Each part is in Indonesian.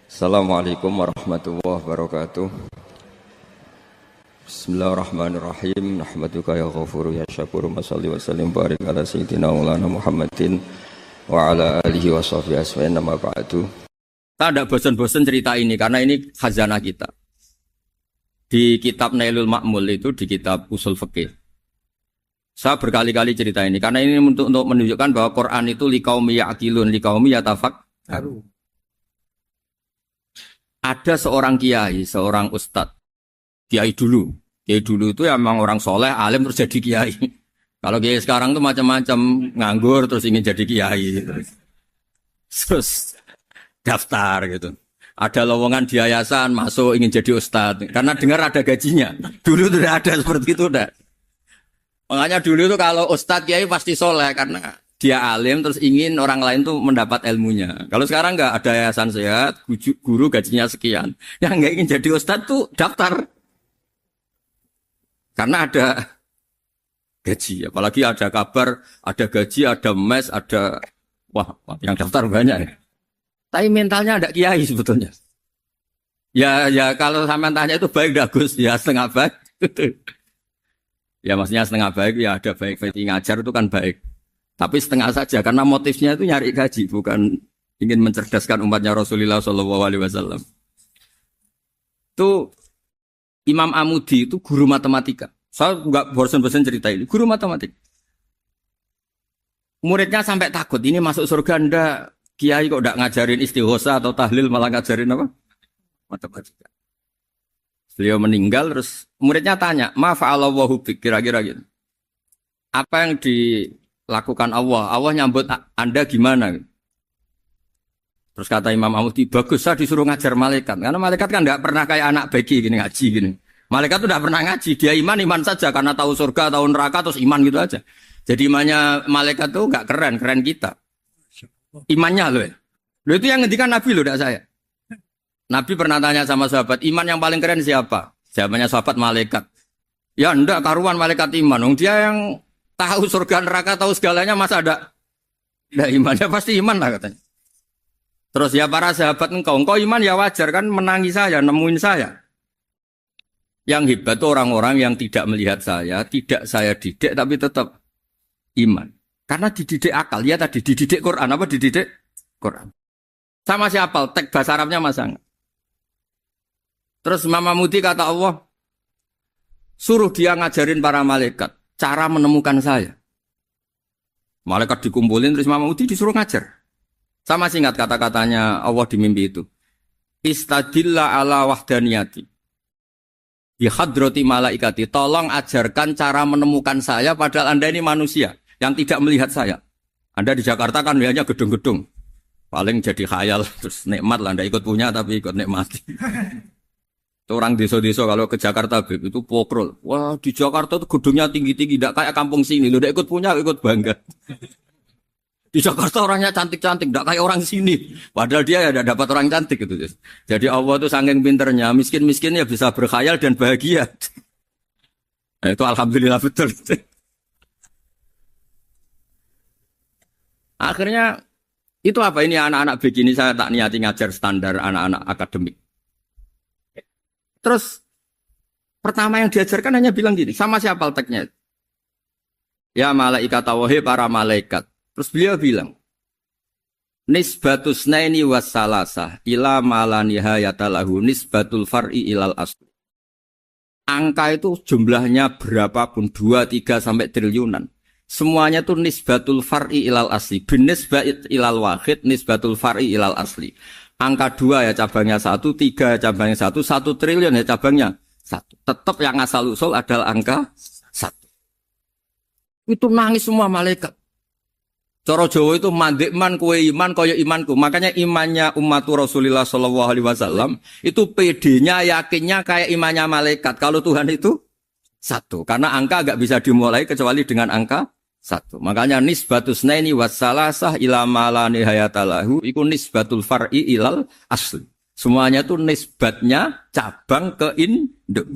Assalamualaikum warahmatullahi wabarakatuh. Bismillahirrahmanirrahim. Nahmaduka ya ghafuru ya syakuru. Masalli wa sallim barik ala sayyidina maulana Muhammadin wa ala alihi wa sahbihi asfa'in nama ba'du. Kita tidak bosan-bosan cerita ini karena ini khazanah kita. Di kitab Nailul Ma'mul itu, di kitab Usul Fiqih, saya berkali-kali cerita ini karena ini untuk menunjukkan bahwa Quran itu liqaumi ya'qilun, liqaumi yatafakkarun. Ada seorang kiai, seorang ustadz, kiai dulu itu emang orang soleh, alim terus jadi kiai. Kalau kiai sekarang tuh macam-macam, nganggur terus ingin jadi kiai, terus daftar gitu. Ada lowongan di yayasan, masuk ingin jadi ustadz, karena dengar ada gajinya. Dulu tuh udah ada seperti itu udah. Makanya dulu tuh kalau ustadz kiai pasti soleh karena dia alim terus ingin orang lain tuh mendapat ilmunya. Kalau sekarang nggak ada yayasan sehat, guru gajinya sekian. Yang nggak ingin jadi ustadz tuh daftar. Karena ada gaji. Apalagi ada kabar, ada gaji, ada mes, ada... Wah, yang daftar banyak ya. Tapi mentalnya ada kiai sebetulnya. Ya kalau sampean tanya itu baik dah Gus. Ya setengah baik. Ya maksudnya setengah baik, ya ada baik. Ngajar itu kan baik. Tapi setengah saja karena motifnya itu nyari gaji, bukan ingin mencerdaskan umatnya Rasulullah SAW. Itu Imam Amudi itu guru matematika. Saya nggak bosan-bosan cerita ini. Guru matematika. Muridnya sampai takut, ini masuk surga ndak? Kiai kok ndak ngajarin istighosa atau tahlil, malah ngajarin apa? Matematika. Beliau meninggal terus muridnya tanya, ma fa'alallahu bik, kira-kira gitu. Apa yang dilakukan Allah? Allah nyambut Anda gimana? Terus kata Imam Amudi, bagus saya disuruh ngajar malaikat. Karena malaikat kan enggak pernah kayak anak beki gini ngaji gini. Malaikat tuh enggak pernah ngaji, dia iman saja karena tahu surga, tahu neraka terus iman gitu aja. Jadi imannya malaikat tuh enggak keren kita. Imannya loh. Loh itu yang ngendikan Nabi loh, enggak saya. Nabi pernah tanya sama sahabat, iman yang paling keren siapa? Jawabannya sahabat malaikat. Ya enggak, karuan malaikat iman. Dia yang tahu surga neraka, tahu segalanya, masa ada imannya? Pasti iman lah katanya. Terus ya para sahabat engkau iman ya wajar kan menangi saya, nemuin saya. Yang hebat itu orang-orang yang tidak melihat saya, tidak saya didik tapi tetap iman. Karena dididik akal, ya tadi dididik Quran, apa dididik Quran. Sama siapa? Teks bahasa Arabnya masa enggak? Terus Imam Amudi kata Allah, suruh dia ngajarin para malaikat cara menemukan saya. Malaikat dikumpulin terus Imam Amudi disuruh ngajar. Sama singkat kata-katanya Allah di mimpi itu. Istadilla ala wahdaniyati. Bihadrati malaikati. Tolong ajarkan cara menemukan saya padahal Anda ini manusia yang tidak melihat saya. Anda di Jakarta kan lihatnya gedung-gedung. Paling jadi khayal terus nikmat lah Anda ikut punya tapi ikut nikmati. Orang desa-desa kalau ke Jakarta itu pokrol. Wah di Jakarta tuh gedungnya tinggi-tinggi, tidak kayak kampung sini. Lu udah ikut punya, ikut bangga. Di Jakarta orangnya cantik-cantik, tidak kayak orang sini. Padahal dia ya dapat orang cantik gitu. Jadi Allah tuh saking pinternya, miskin-miskin ya bisa berkhayal dan bahagia. Nah, itu alhamdulillah betul. Akhirnya itu apa ini anak-anak begini saya tak niati ngajar standar anak-anak akademik. Terus pertama yang diajarkan hanya bilang gini, sama siapa teknya? Ya malaikat wahi para malaikat. Terus beliau bilang, nisbatus naini wassalasah ila malanihayatalahu nisbatul far'i ilal asli. Angka itu jumlahnya berapapun 2, 3 sampai triliunan. Semuanya itu nisbatul far'i ilal asli. Binisbat ilal wahid nisbatul far'i ilal asli. Angka 2 ya cabangnya 1, 3 ya cabangnya 1, 1 triliun ya cabangnya 1. Tetap yang asal usul adalah angka 1. Itu nangis semua malaikat. Cara Jawa itu mandekman kowe iman kaya imanku. Makanya imannya ummatu Rasulullah SAW itu PD-nya yakinnya kayak imannya malaikat. Kalau Tuhan itu 1. Karena angka enggak bisa dimulai kecuali dengan angka 1. Makanya nisbatus naini wassalasah ila malani hayatalahu iku nisbatul far'i ilal asli. Semuanya itu nisbatnya cabang ke induk.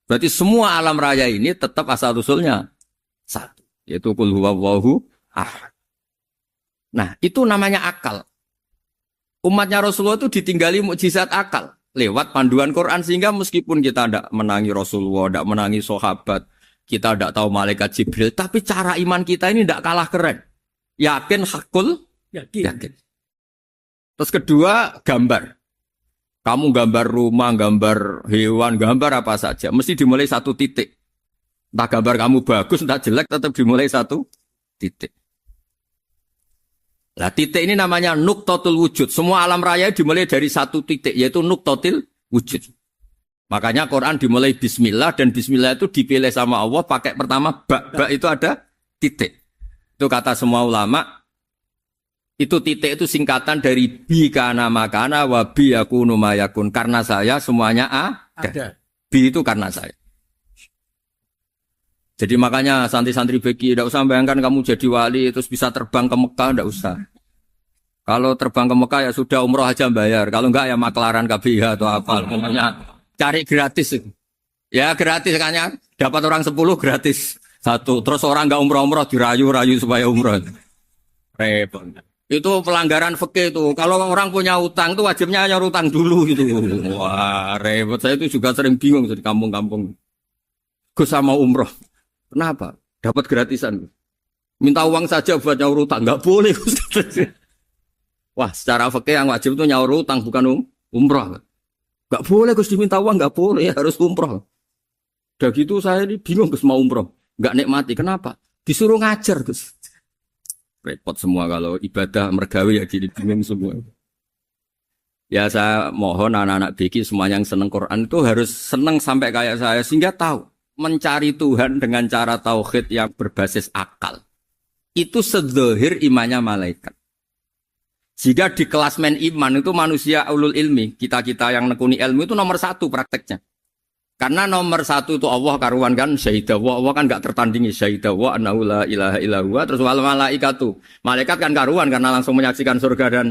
Berarti semua alam raya ini tetap asal usulnya 1, yaitu qul huwallahu ahad. Nah, itu namanya akal. Umatnya Rasulullah itu ditinggali mukjizat akal lewat panduan Quran sehingga meskipun kita tidak menangi Rasulullah, tidak menangi sahabat, kita tidak tahu malaikat Jibril, tapi cara iman kita ini tidak kalah keren. Yakin hakul, yakin. Terus kedua, gambar. Kamu gambar rumah, gambar hewan, gambar apa saja, mesti dimulai satu titik. Entah gambar kamu bagus, entah jelek, tetap dimulai satu titik. Nah, titik ini namanya nuqtatul wujud. Semua alam raya dimulai dari satu titik, yaitu nuqtatul wujud. Makanya Quran dimulai bismillah, dan bismillah itu dipilih sama Allah pakai pertama ba itu ada titik. Itu kata semua ulama, itu titik itu singkatan dari bi kana makana wa bi yakunu mayakun. Karena saya semuanya ada. Bi itu karena saya. Jadi makanya santri-santri beki, tidak usah bayangkan kamu jadi wali terus bisa terbang ke Mekah, tidak usah. Kalau terbang ke Mekah ya sudah umroh aja bayar. Kalau enggak ya maklaran KBH atau apa. Pokoknya cari gratis. Ya gratis kan ya. Dapat orang 10 gratis. Satu. Terus orang enggak umroh-umroh dirayu-rayu supaya umroh. Repot. Itu pelanggaran fikih itu. Kalau orang punya utang itu wajibnya nyaur utang dulu gitu. Wah repot. Saya itu juga sering bingung di kampung-kampung. Gus sama umroh. Kenapa? Dapat gratisan. Minta uang saja buat nyaur utang. Enggak boleh. Wah, secara fikih yang wajib itu nyaur utang bukan umroh. Enggak boleh Gus diminta uang, enggak boleh, harus umroh. Udah gitu saya ini bingung Gus mau umroh. Enggak nikmati. Kenapa? Disuruh ngajar Gus. Repot semua kalau ibadah mergawe ya jadi bingung semua. Ya saya mohon anak-anak BK semuanya yang seneng Quran itu harus seneng sampai kayak saya sehingga tahu mencari Tuhan dengan cara tauhid yang berbasis akal. Itu sedzahir imannya malaikat. Jika di klasmen iman itu manusia ulul ilmi, kita-kita yang nekuni ilmu itu nomor 1 prakteknya. Karena nomor 1 itu Allah karuan kan, syahidah wa, Allah kan gak tertandingi, syahidah wa annahu la ilaha illa huwa, terus wal malaikatu. Malaikat kan karuan karena langsung menyaksikan surga, dan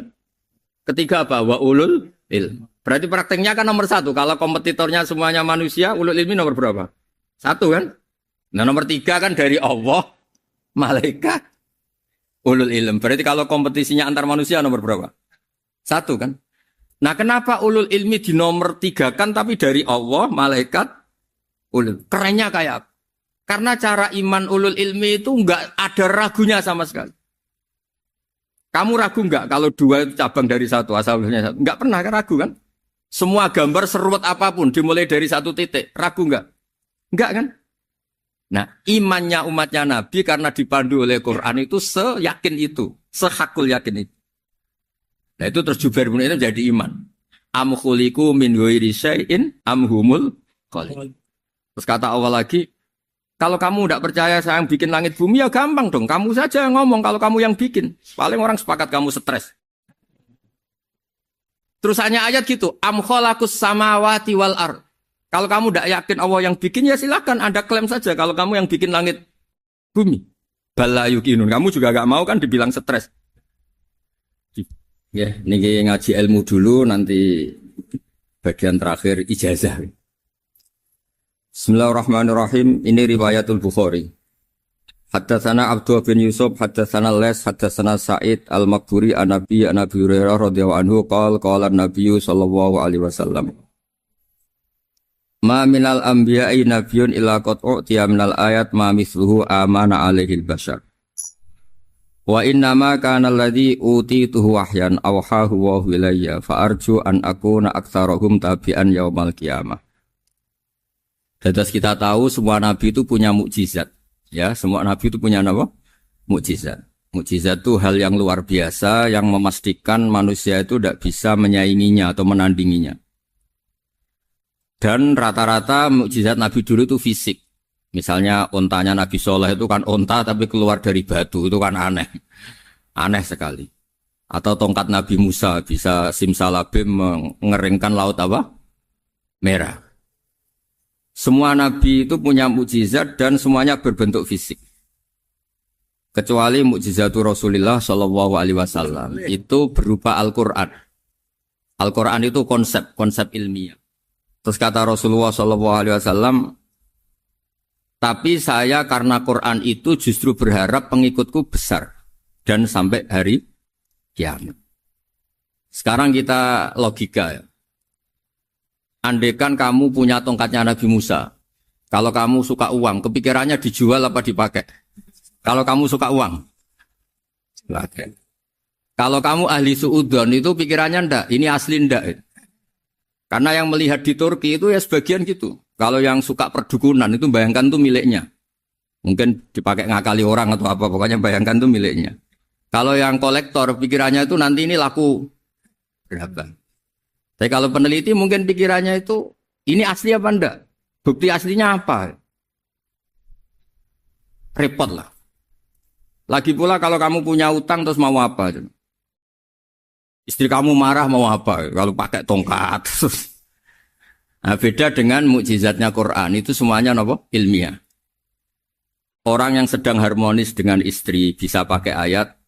ketiga apa? Wa ulul ilmi. Berarti prakteknya kan nomor 1. Kalau kompetitornya semuanya manusia, ulul ilmi nomor berapa? 1 kan? Nah nomor 3 kan dari Allah, malaikat, ulul ilm. Berarti kalau kompetisinya antar manusia nomor berapa? 1 kan? Nah kenapa ulul ilmi di nomor 3 kan tapi dari Allah, malaikat, ulul. Kerennya kayak apa? Karena cara iman ulul ilmi itu enggak ada ragunya sama sekali. Kamu ragu enggak kalau 2 itu cabang dari 1, asalnya 1? Enggak pernah kan ragu kan? Semua gambar seruat apapun dimulai dari 1 titik, ragu enggak? Enggak kan? Nah, imannya umatnya Nabi karena dipandu oleh Quran itu seyakin itu, sehakul yakin itu. Nah, itu terus Jubair bin Mut'im jadi iman. Am khuliqu min ghairi syai'in am humul khaliq. Terus kata Allah lagi, kalau kamu tidak percaya saya yang bikin langit bumi ya gampang dong, kamu saja yang ngomong kalau kamu yang bikin. Paling orang sepakat kamu stres. Terus hanya ayat gitu, am khalaqus samawati wal ardh. Kalau kamu tidak yakin Allah yang bikin, ya silakan Anda klaim saja kalau kamu yang bikin langit bumi. Bala yukinun. Kamu juga gak mau kan dibilang stres. Ya, ini ngaji ilmu dulu, nanti bagian terakhir ijazah. Bismillahirrahmanirrahim. Ini riwayatul Bukhari. Haddatsana Abdullah bin Yusuf, haddatsana Les, haddatsana Sa'id al-Maqburi an-Nabi Hurairah radhiyallahu anhu qala an-Nabiy sallallahu alaihi wasallam. Ma minal anbiya'i nabiyyun illa qad u'tiya minal ayat ma mithluhu amana alaihil bashar. Wa innama kana alladhi utituhu wahyan awhahu wa ilayya fa arju an akuna aktsarahum tabi'an yaumal qiyamah. Terus kita tahu semua nabi itu punya mukjizat. Ya, semua nabi itu punya apa? Mukjizat. Mukjizat itu hal yang luar biasa yang memastikan manusia itu tidak bisa menyainginya atau menandinginya. Dan rata-rata mukjizat Nabi dulu itu fisik. Misalnya ontanya Nabi Soleh itu kan onta tapi keluar dari batu, itu kan aneh. Aneh sekali. Atau tongkat Nabi Musa bisa simsalabim mengeringkan laut apa? Merah. Semua Nabi itu punya mukjizat dan semuanya berbentuk fisik. Kecuali mukjizatul Rasulullah Shallallahu Alaihi Wasallam itu berupa Al-Quran. Al-Quran itu konsep ilmiah. Terus kata Rasulullah SAW, tapi saya karena Quran itu justru berharap pengikutku besar dan sampai hari kiamat. Sekarang kita logika ya. Andaikan kamu punya tongkatnya Nabi Musa, kalau kamu suka uang, kepikirannya dijual apa dipakai? Kalau kamu suka uang, pakai. Kalau kamu ahli suudon itu pikirannya ndak, ini asli ndak. Karena yang melihat di Turki itu ya sebagian gitu. Kalau yang suka perdukunan itu bayangkan tuh miliknya. Mungkin dipakai ngakali orang atau apa, pokoknya bayangkan tuh miliknya. Kalau yang kolektor pikirannya itu nanti ini laku berapa. Tapi kalau peneliti mungkin pikirannya itu ini asli apa enggak? Bukti aslinya apa? Repot lah. Lagi pula kalau kamu punya utang terus mau apa? Istri kamu marah mau apa? Kalau pakai tongkat. Nah, beda dengan mukjizatnya Quran itu semuanya apa? Ilmiah. Orang yang sedang harmonis dengan istri bisa pakai ayat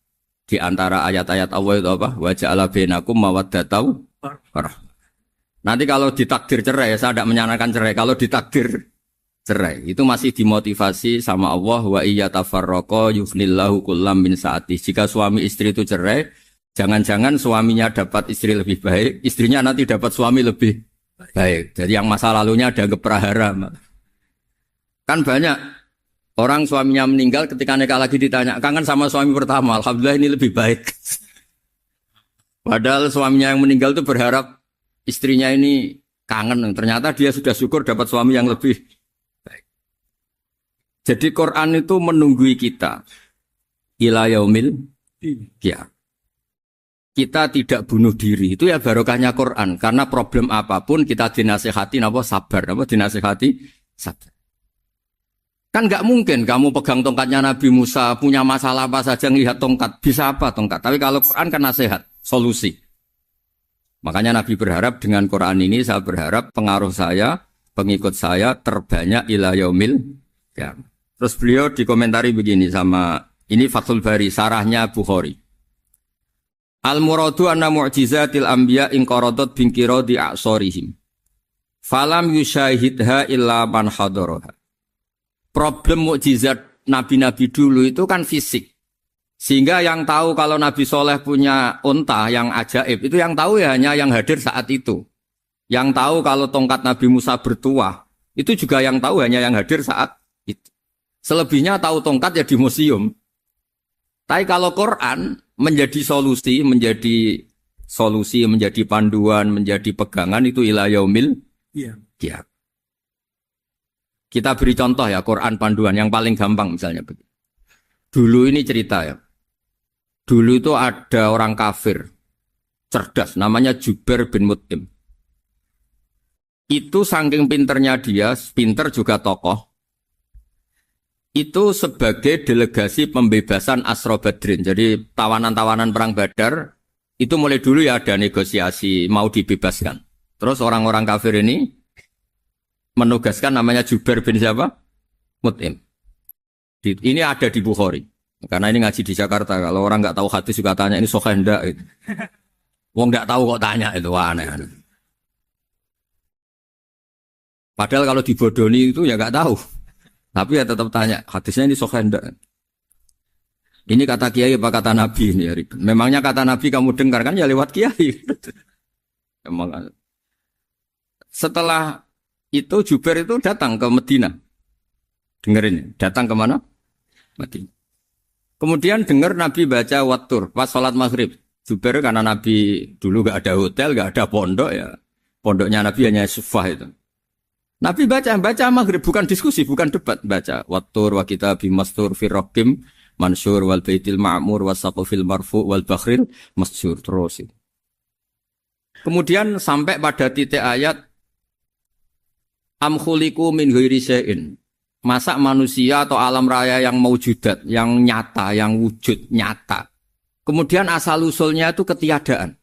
di antara ayat-ayat Allah itu apa? Wa ja'ala bainakum mawaddatan. Nanti kalau ditakdir cerai, saya tidak menyarankan cerai. Kalau ditakdir cerai, itu masih dimotivasi sama Allah. Wa iya tafarraqa yufnillahu kullam min saati. Jika suami istri itu cerai, jangan-jangan suaminya dapat istri lebih baik, istrinya nanti dapat suami lebih baik. Jadi yang masa lalunya ada keprahara. Kan banyak orang suaminya meninggal ketika nikah lagi ditanya, kangen sama suami pertama, alhamdulillah ini lebih baik. Padahal suaminya yang meninggal itu berharap istrinya ini kangen, ternyata dia sudah syukur dapat suami yang lebih baik. Jadi Quran itu menunggui kita ila yaumil qiyamah. Kita tidak bunuh diri, itu ya barokahnya Quran. Karena problem apapun kita dinasihati apa sabar, apa dinasihati sabar. Kan nggak mungkin kamu pegang tongkatnya Nabi Musa, punya masalah apa saja ngelihat tongkat, bisa apa tongkat. Tapi kalau Quran kan nasihat, solusi. Makanya Nabi berharap dengan Quran ini, saya berharap pengaruh saya, pengikut saya terbanyak ila yaumil qiyamah. Terus beliau dikomentari begini sama, ini Fathul Bari, sarahnya Bukhari. Al-muradu anna mu'jizatil anbiya inqaradat binkiradi a'sorihim. Falam yushahidha illa man hadaraha. Problem mukjizat nabi-nabi dulu itu kan fisik. Sehingga yang tahu kalau Nabi Soleh punya unta yang ajaib, itu yang tahu ya hanya yang hadir saat itu. Yang tahu kalau tongkat Nabi Musa bertuah, itu juga yang tahu hanya yang hadir saat itu. Selebihnya tahu tongkat ya di museum. Tapi kalau Quran menjadi solusi, menjadi panduan, menjadi pegangan itu ila yaumil qiyamah. Kita beri contoh ya Quran panduan yang paling gampang misalnya begini. Dulu ini cerita ya. Dulu itu ada orang kafir cerdas namanya Jubair bin Mut'im. Itu saking pinternya dia, pinter juga tokoh. Itu sebagai delegasi pembebasan Asra Badrin. Jadi tawanan-tawanan perang Badar itu mulai dulu ya ada negosiasi mau dibebaskan. Terus orang-orang kafir ini menugaskan namanya Jubair bin siapa? Mut'im. Ini ada di Bukhari. Karena ini ngaji di Jakarta. Kalau orang nggak tahu hadis juga tanya ini sahih enggak gitu. Wong nggak tahu kok tanya itu aneh. Padahal kalau dibodoni itu ya nggak tahu. Tapi ya tetap tanya hadisnya ini sahih enggak. Ini kata kiai apa kata nabi ini ya. Memangnya kata nabi kamu dengar kan ya lewat kiai. Emang. Setelah itu Jubair itu datang ke Medina. Dengerin, datang ke mana? Madinah. Kemudian dengar Nabi baca Wattur pas sholat maghrib. Jubair karena Nabi dulu gak ada hotel, gak ada pondok ya. Pondoknya Nabi hanya sufah itu. Nabi baca maghrib, bukan diskusi, bukan debat. Baca Wattur wa kitabim mastur firrokim mansur wal baitil ma'mur wasaqufil marfu wal bakhril masjur. Terus itu. Kemudian sampai pada titik ayat am khuliqu min ghairi syai'in. Masa manusia atau alam raya yang maujudat, yang nyata, yang wujud nyata. Kemudian asal-usulnya itu ketiadaan.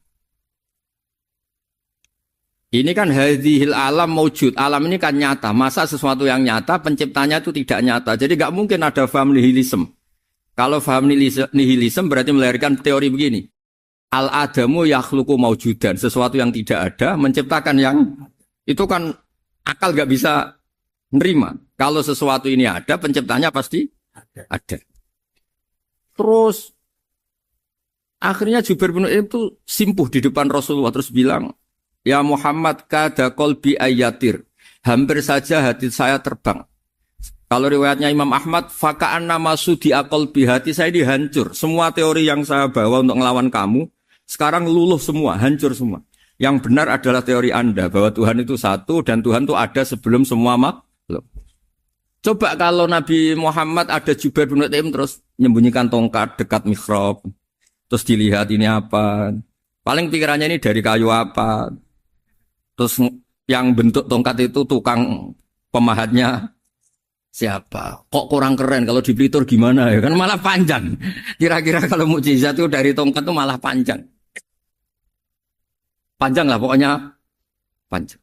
Ini kan hadhil alam maujud. Alam ini kan nyata. Masa sesuatu yang nyata, penciptanya itu tidak nyata. Jadi gak mungkin ada faham nihilisme. Kalau faham nihilisme berarti melahirkan teori begini. Al-adamu yakhluqu maujudan. Sesuatu yang tidak ada, menciptakan yang... Itu kan akal gak bisa nerima. Kalau sesuatu ini ada, penciptanya pasti ada. Terus Akhirnya Jubair bin Mut'im itu simpuh di depan Rasulullah terus bilang, "Ya Muhammad, kada qalbi ayatir." Hampir saja hati saya terbang. Kalau riwayatnya Imam Ahmad, faka'anna masudi qalbi, hati saya dihancur. Semua teori yang saya bawa untuk ngelawan kamu sekarang luluh semua, hancur semua. Yang benar adalah teori Anda bahwa Tuhan itu satu dan Tuhan itu ada sebelum semua makhluk. Coba kalau Nabi Muhammad ada Jubair bin Mut'im terus menyembunyikan tongkat dekat mihrab, terus dilihat ini apa? Paling pikirannya ini dari kayu apa? Terus yang bentuk tongkat itu tukang pemahatnya siapa? Kok kurang keren kalau di Blitur gimana ya? Kan malah panjang. Kira-kira kalau mukjizat itu dari tongkat itu malah panjang. Panjang lah pokoknya panjang.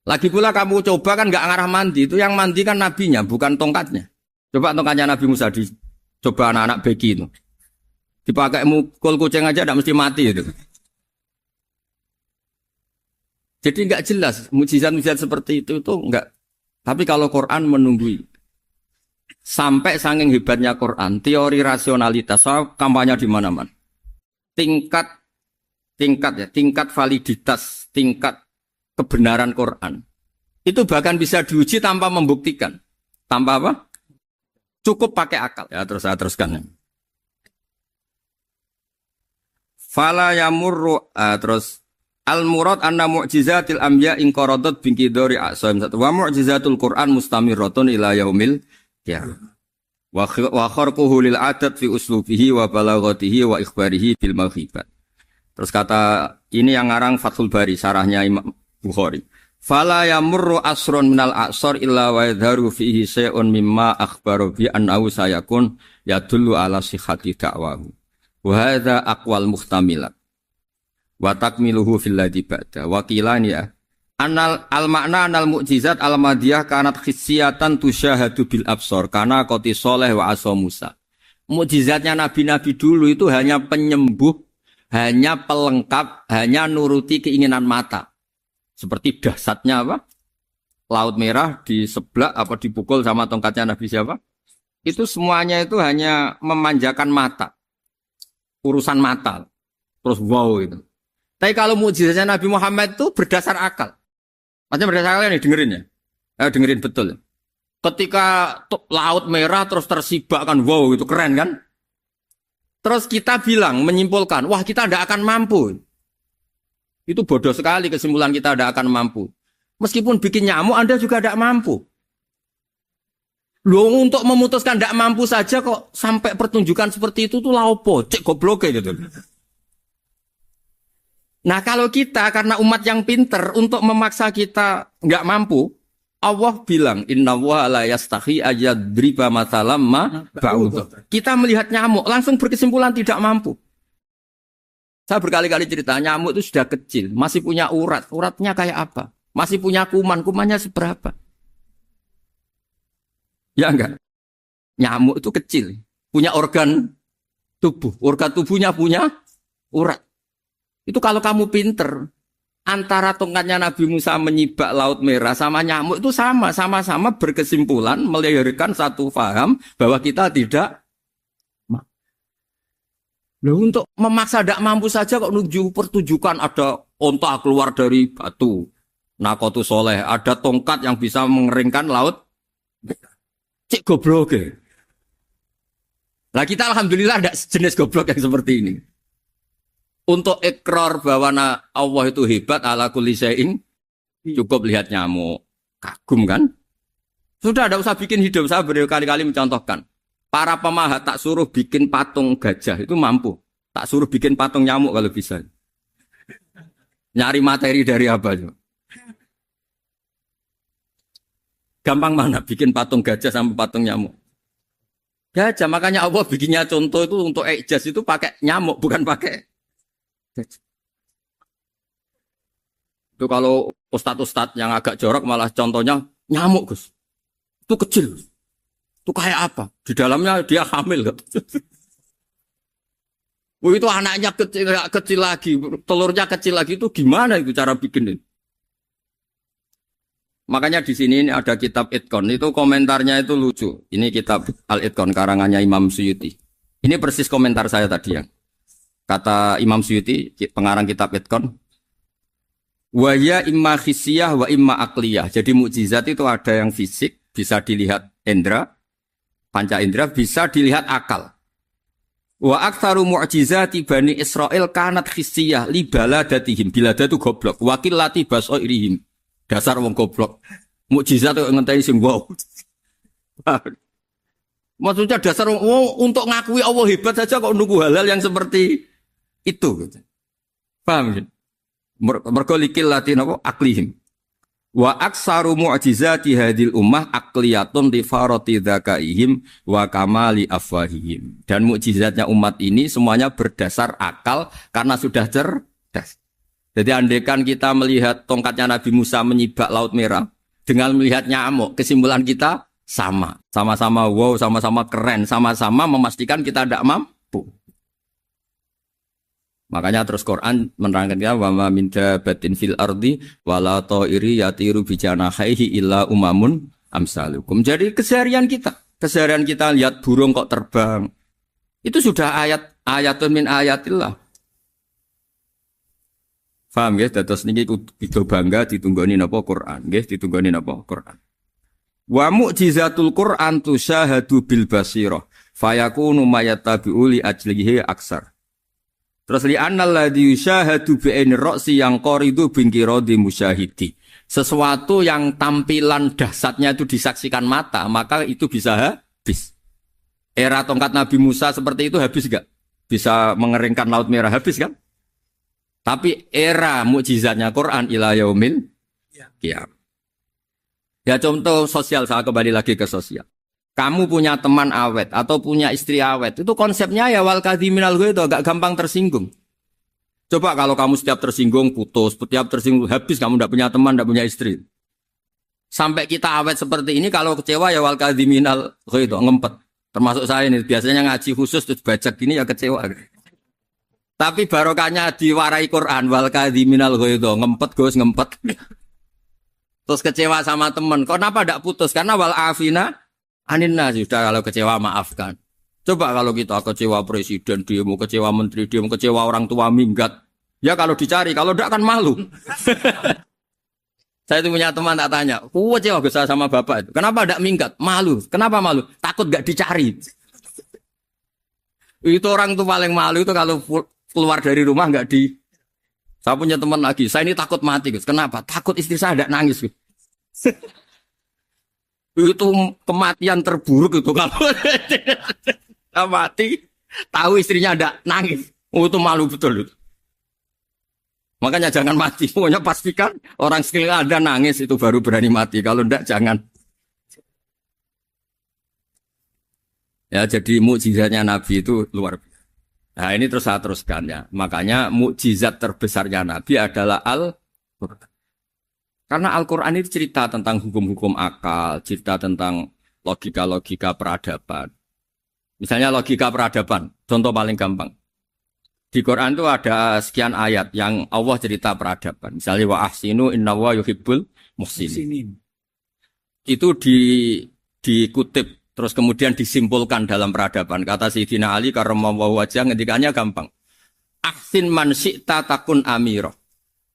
Lagi pula kamu coba kan nggak ngarah mandi, itu yang mandi kan nabinya bukan tongkatnya. Coba tongkatnya Nabi Musa coba anak-anak beki itu. Dipakai mukul kucing aja tidak mesti mati itu. Jadi nggak jelas mukjizat-mukjizat seperti itu nggak. Tapi kalau Quran menunggui sampai saking hebatnya Quran, teori rasionalitas kampanye di mana-mana. Tingkat validitas, tingkat kebenaran Quran itu bahkan bisa diuji tanpa membuktikan. Tanpa apa? Cukup pakai akal. Ya terus saya teruskan. Fala yamurru terus al-murad anna mu'jizatil anbiya in qaradat binqidari a'sam wa mu'jizatul Qur'an mustamirratun ila yaumil qiyamah. Wa kharquhu lil adat fi uslubihi wa balaghatihi wa ikhbarihi bil maghibat. Terus kata ini yang ngarang Fathul Bari sarahnya Imam Bukhari. Fala yamurru asrun minal a'sar illa wa yadharu fihi syai'un mimma akhbaru bi annahu sayakun yadullu ala sihhati da'wahu. Wa hadza aqwal muhtamilat. Wa takmiluhu fil ladzi ba'da wa qilani ya anal al makna anal mukjizat al madiyah kanat khissiyatan tusyahadu bil absar kana qoti soleh wa asa Musa. Mukjizatnya nabi-nabi dulu itu hanya penyembuh, hanya pelengkap, hanya nuruti keinginan mata. Seperti dahsyatnya apa? Laut Merah diseblak apa dipukul sama tongkatnya Nabi siapa? Itu semuanya itu hanya memanjakan mata. Urusan mata. Terus wow itu. Tapi kalau mukjizatnya Nabi Muhammad itu berdasar akal. Maksudnya berdasar akal nih dengerin ya. Dengerin betul. Ketika Laut Merah terus tersibak kan wow itu keren kan. Terus kita bilang menyimpulkan wah kita tidak akan mampu. Itu bodoh sekali kesimpulan kita tidak akan mampu. Meskipun bikin nyamuk Anda juga tidak mampu. Loh untuk memutuskan tidak mampu saja kok sampai pertunjukan seperti itu tuh laopo cek goblok gitu. Nah kalau kita karena umat yang pinter untuk memaksa kita nggak mampu, Allah bilang Inna wa la yastahi ayadriba mathalam ma ba'ud. Kita melihat nyamuk langsung berkesimpulan tidak mampu. Saya berkali-kali cerita nyamuk itu sudah kecil, masih punya urat, uratnya kayak apa? Masih punya kuman, kumannya seberapa? Ya enggak? Nyamuk itu kecil, punya organ tubuhnya punya urat. Itu kalau kamu pinter, antara tongkatnya Nabi Musa menyibak Laut Merah sama nyamuk itu sama-sama berkesimpulan melahirkan satu faham bahwa kita tidak mampu. Loh, untuk memaksa tidak mampu saja kok menuju pertunjukan ada onta keluar dari batu. Nakotu soleh, ada tongkat yang bisa mengeringkan laut. Cik goblok ya. Lah kita alhamdulillah ada jenis goblok yang seperti ini. Untuk ikrar bahwa Allah itu hebat ala kulli syai'in cukup lihat nyamuk. Kagum kan? Sudah ada usah bikin hidup. Saya berkali-kali mencontohkan. Para pemahat tak suruh bikin patung gajah itu mampu. Tak suruh bikin patung nyamuk kalau bisa. Nyari materi dari apa? Gampang mana bikin patung gajah sama patung nyamuk? Gajah, makanya Allah bikinnya contoh itu untuk ijaz itu pakai nyamuk bukan pakai. Itu kalau ustadz-ustadz yang agak jorok malah contohnya nyamuk Gus. Itu kecil. Itu kayak apa? Di dalamnya dia hamil. Itu anaknya kecil lagi, telurnya kecil lagi itu gimana itu cara bikin ini? Makanya di sini ini ada kitab Itqan itu komentarnya itu lucu. Ini kitab Al-Itqan karangannya Imam Suyuti. Ini persis komentar saya tadi ya. Kata Imam Suyuti, pengarang kitab Itqan, wa ya imma khissiyah wa imma aqliyah. Jadi mukjizat itu ada yang fisik, bisa dilihat indra, panca indra, bisa dilihat akal. Wa aktsaru mu'jizati Bani Israil kanat khissiyah li baladatihim. Bilada itu goblok. Wakil lati basoirihim. Dasar wong goblok. Mukjizat itu ngenteni sing wow. Maksudnya dasar wong untuk ngakui Allah hebat saja kok nunggu hal-hal yang seperti itu. Paham ya? Mergo likil lati napa aklihim. Wa aksaru mu'jizati hadil ummah aqliyatun li farati dzakaihim wa kamali afwahihim. Dan mukjizatnya umat ini semuanya berdasar akal karena sudah cerdas. Jadi andaikan kita melihat tongkatnya Nabi Musa menyibak Laut Merah dengan melihat nyamuk, kesimpulan kita sama. Sama-sama wow, sama-sama keren, sama-sama memastikan kita tidak mampu. Makanya terus Quran menerangkan wa ma min dabatin fil ardi wala ta'iri yatiru bi janahihi illa umamun amsalukum. Jadi keseharian kita lihat burung kok terbang. Itu sudah ayatun min ayatillah. Paham nggih? Dados niki kudu bangga ditunggoni napa Quran, nggih ditunggoni napa Quran. Wa mu'jizatul Quran tusyahadu bil basirah fayakunu mayatabi'u li ajlihi aksar. Terus li annal ladzi yusyahadu bi aini ra'si yang qaridu bingkiradi musyahidi. Sesuatu yang tampilan dahsyatnya itu disaksikan mata, maka itu bisa habis. Era tongkat Nabi Musa seperti itu habis enggak? Bisa mengeringkan Laut Merah habis kan? Tapi era mukjizatnya Quran ila yaumil qiyamah. Ya contoh sosial, saya kembali lagi ke sosial. Kamu punya teman awet atau punya istri awet, itu konsepnya ya wal kadhiminal ghaidh, agak gampang tersinggung. Coba kalau kamu setiap tersinggung putus, setiap tersinggung habis, kamu tidak punya teman, tidak punya istri. Sampai kita awet seperti ini, kalau kecewa ya wal kadhiminal ghaidh, ngempet. Termasuk saya ini, biasanya ngaji khusus terus baca gini ya kecewa. Tapi barokahnya diwarai Quran wal kadhiminal ghaidh, ngempet Gus, ngempet. Terus kecewa sama teman, kenapa tidak putus? Karena wal afina Aninna sudah kalau kecewa maafkan. Coba kalau kita kecewa presiden demo, kecewa menteri demo, kecewa orang tua minggat. Ya kalau dicari, kalau tidak kan malu. Saya itu punya teman tak tanya, kecewa besar sama bapak itu. Kenapa tidak minggat? Malu. Kenapa malu? Takut gak dicari. Itu orang tuh paling malu itu kalau keluar dari rumah nggak di. Saya punya teman lagi, saya ini takut mati Gus. Kenapa? Takut istri saya tidak nangis Gus. Itu kematian terburuk itu kalau mati tahu istrinya ada nangis, itu malu betul itu. Makanya jangan mati, pokoknya pastikan orang sekeliling ada nangis itu baru berani mati, kalau enggak jangan. Ya jadi mukjizatnya Nabi itu luar biasa. Nah ini terus saya teruskan ya, makanya mukjizat terbesarnya Nabi adalah Al-Quran. Karena Al-Quran itu cerita tentang hukum-hukum akal, cerita tentang logika-logika peradaban. Misalnya logika peradaban, contoh paling gampang. Di Quran itu ada sekian ayat yang Allah cerita peradaban. Misalnya wa ahsinu innallaha yuhibbul muhsinin. Itu dikutip, terus kemudian disimpulkan dalam peradaban. Kata Sayyidina Ali karramallahu wajhah ngendikannya gampang. Ahsin man syi'ta takun amirah.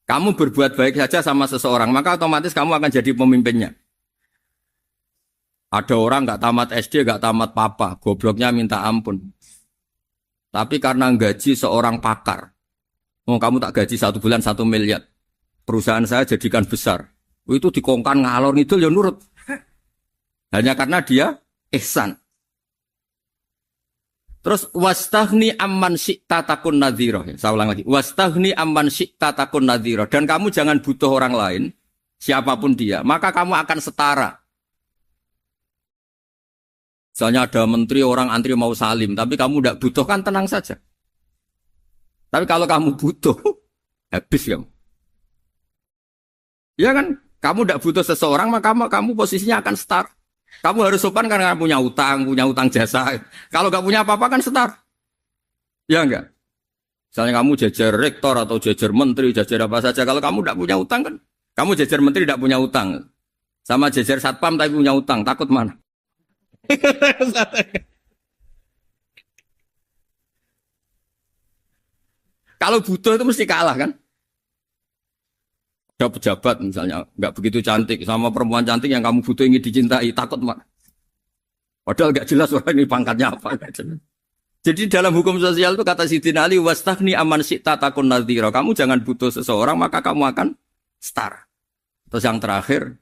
Kamu berbuat baik saja sama seseorang, maka otomatis kamu akan jadi pemimpinnya. Ada orang nggak tamat SD, nggak tamat papa, gobloknya minta ampun. Tapi karena gaji seorang pakar, kamu tak gaji 1 bulan 1 miliar, perusahaan saya jadikan besar. Itu dikongkan ngalor ngidul ya nurut. Hanya karena dia ihsan. Terus wastaghni amman syi'ta takun nadhira. Saya ulang lagi. Wastaghni amman syi'ta takun nadhira. Dan kamu jangan butuh orang lain, siapapun dia, maka kamu akan setara. Misalnya ada menteri orang antri mau salim, tapi kamu tidak butuh kan tenang saja. Tapi kalau kamu butuh, habis kamu. Ya kan? Kamu tidak butuh seseorang, maka kamu posisinya akan setara. Kamu harus sopan karena punya utang jasa. Kalau nggak punya apa-apa kan setar. Ya enggak? Misalnya kamu jajar rektor atau jajar menteri, jajar apa saja. Kalau kamu tidak punya utang kan, kamu jajar menteri tidak punya utang. Sama jajar satpam tapi punya utang, takut mana? Kalau butuh itu mesti kalah kan? Ada pejabat misalnya nggak begitu cantik sama perempuan cantik yang kamu butuh ingin dicintai, takut mak. Padahal nggak jelas orang ini pangkatnya apa. Jadi dalam hukum sosial itu kata Sidin Ali, wastahni aman syi'ta takun nadhira. Kamu jangan butuh seseorang maka kamu akan setara. Terus yang terakhir,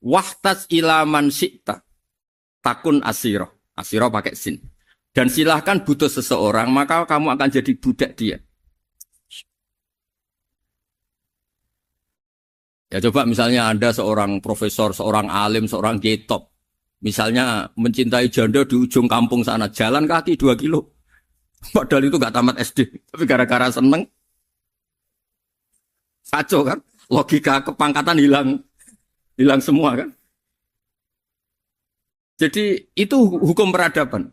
wahtas ilaman syi'ta takun asiro. Asiro pakai sin. Dan silahkan butuh seseorang maka kamu akan jadi budak dia. Ya coba misalnya Anda seorang profesor, seorang alim, seorang kiai top. Misalnya mencintai janda di ujung kampung sana, jalan kaki 2 kilo. Padahal itu gak tamat SD. Tapi gara-gara seneng, kacau kan? Logika kepangkatan hilang semua kan? Jadi itu hukum peradaban.